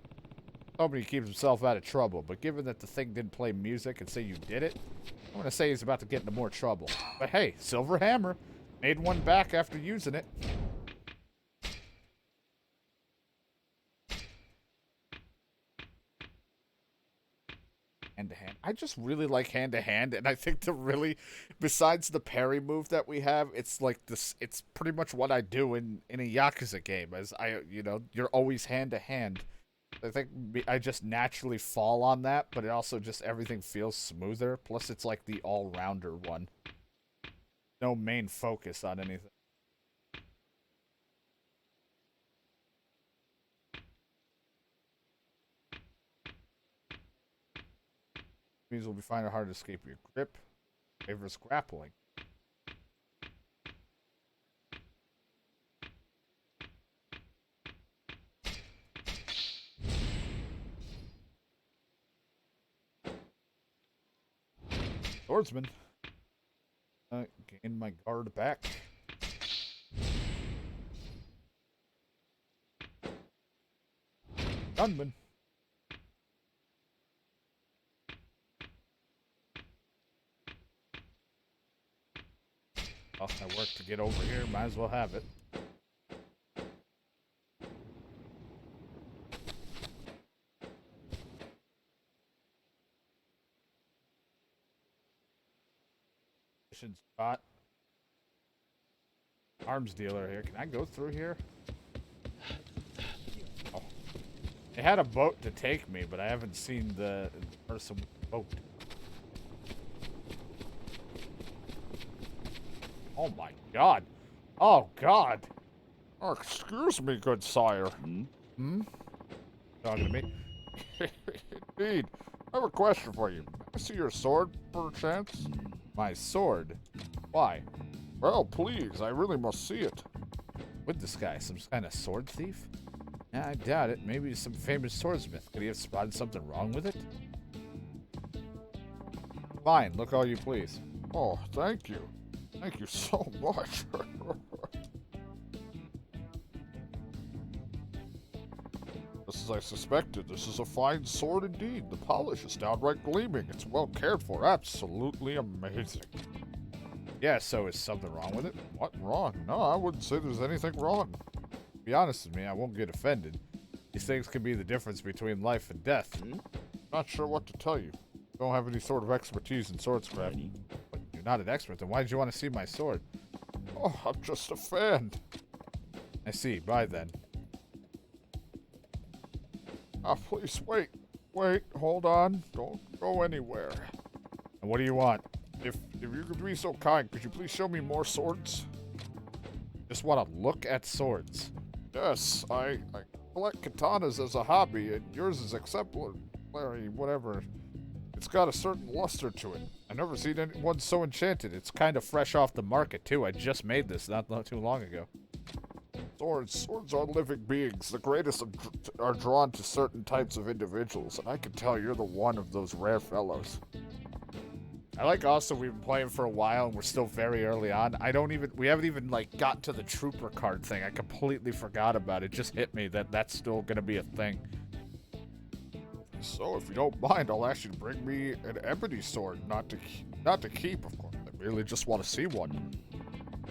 Nobody keeps himself out of trouble, but given that the thing didn't play music and say you did it, I'm going to say he's about to get into more trouble. But hey, silver hammer. Made one back after using it. Hand-to-hand. I just really like hand-to-hand, and I think besides the parry move that we have, it's like this, it's pretty much what I do in a Yakuza game, as you're always hand-to-hand. I think I just naturally fall on that, but it also just, everything feels smoother, plus it's like the all-rounder one. No main focus on anything. Means will be finding it hard to escape your grip. Favors grappling. Swordsman. Gain my guard back. Gunman. Oh, I worked to get over here. Might as well have it. Mission spot. Arms dealer here. Can I go through here? Oh. They had a boat to take me, but I haven't seen the person with the boat. Oh my god. Oh god. Oh, excuse me, good sire. Hmm? Talking to me? Indeed. I have a question for you. Can I see your sword, perchance? My sword? Why? Well, please, I really must see it. With this guy, some kind of sword thief? Yeah, I doubt it. Maybe some famous swordsmith. Could he have spotted something wrong with it? Fine, look all you please. Oh, thank you. Thank you so much. Just as I suspected, this is a fine sword indeed. The polish is downright gleaming. It's well cared for. Absolutely amazing. Yeah, so is something wrong with it? What wrong? No, I wouldn't say there's anything wrong. Be honest with me, I won't get offended. These things can be the difference between life and death. Not sure what to tell you. Don't have any sort of expertise in swordscraft. But you're not an expert, then why did you want to see my sword? Oh, I'm just a fan. I see. Bye then. Ah, please wait. Wait, hold on. Don't go anywhere. And what do you want? If you could be so kind, could you please show me more swords? Just want to look at swords. Yes, I collect katanas as a hobby, and yours is exemplary, whatever. It's got a certain luster to it. I've never seen anyone so enchanted. It's kind of fresh off the market, too. I just made this not too long ago. Swords are living beings. The greatest are drawn to certain types of individuals, and I can tell you're the one of those rare fellows. I like also we've been playing for a while and we're still very early on. We haven't even like gotten to the trooper card thing. I completely forgot about it. It just hit me that that's still gonna be a thing. So if you don't mind, I'll ask you to bring me an ebony sword, not to keep, of course. I really just want to see one.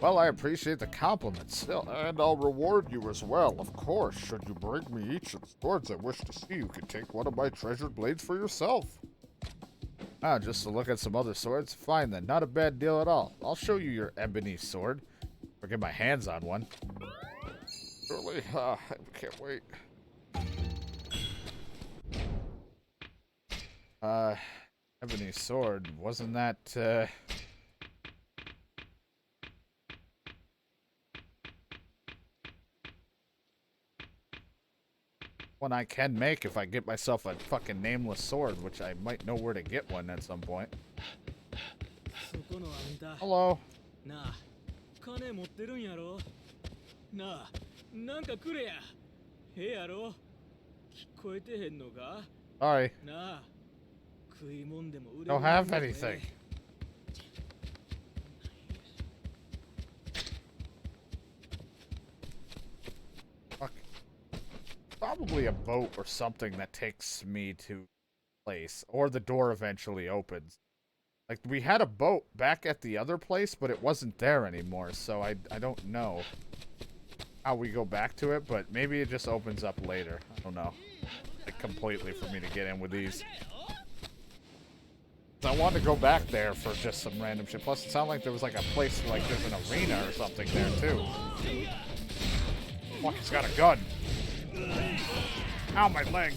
Well, I appreciate the compliment still, and I'll reward you as well, of course. Should you bring me each of the swords I wish to see, you can take one of my treasured blades for yourself. Ah, just to look at some other swords? Fine then, not a bad deal at all. I'll show you your ebony sword, or get my hands on one. Surely, I can't wait. Ebony sword, wasn't that, one I can make if I get myself a fucking nameless sword, which I might know where to get one at some point. Hello. Sorry. Don't have anything. Fuck. Probably a boat or something that takes me to place, or the door eventually opens. Like, we had a boat back at the other place, but it wasn't there anymore, so I don't know how we go back to it, but maybe it just opens up later. I don't know. Like, completely for me to get in with these. I wanted to go back there for just some random shit. Plus, it sounded like there was like a place, like there's an arena or something there, too. Fuck, he's got a gun. Ow, my leg.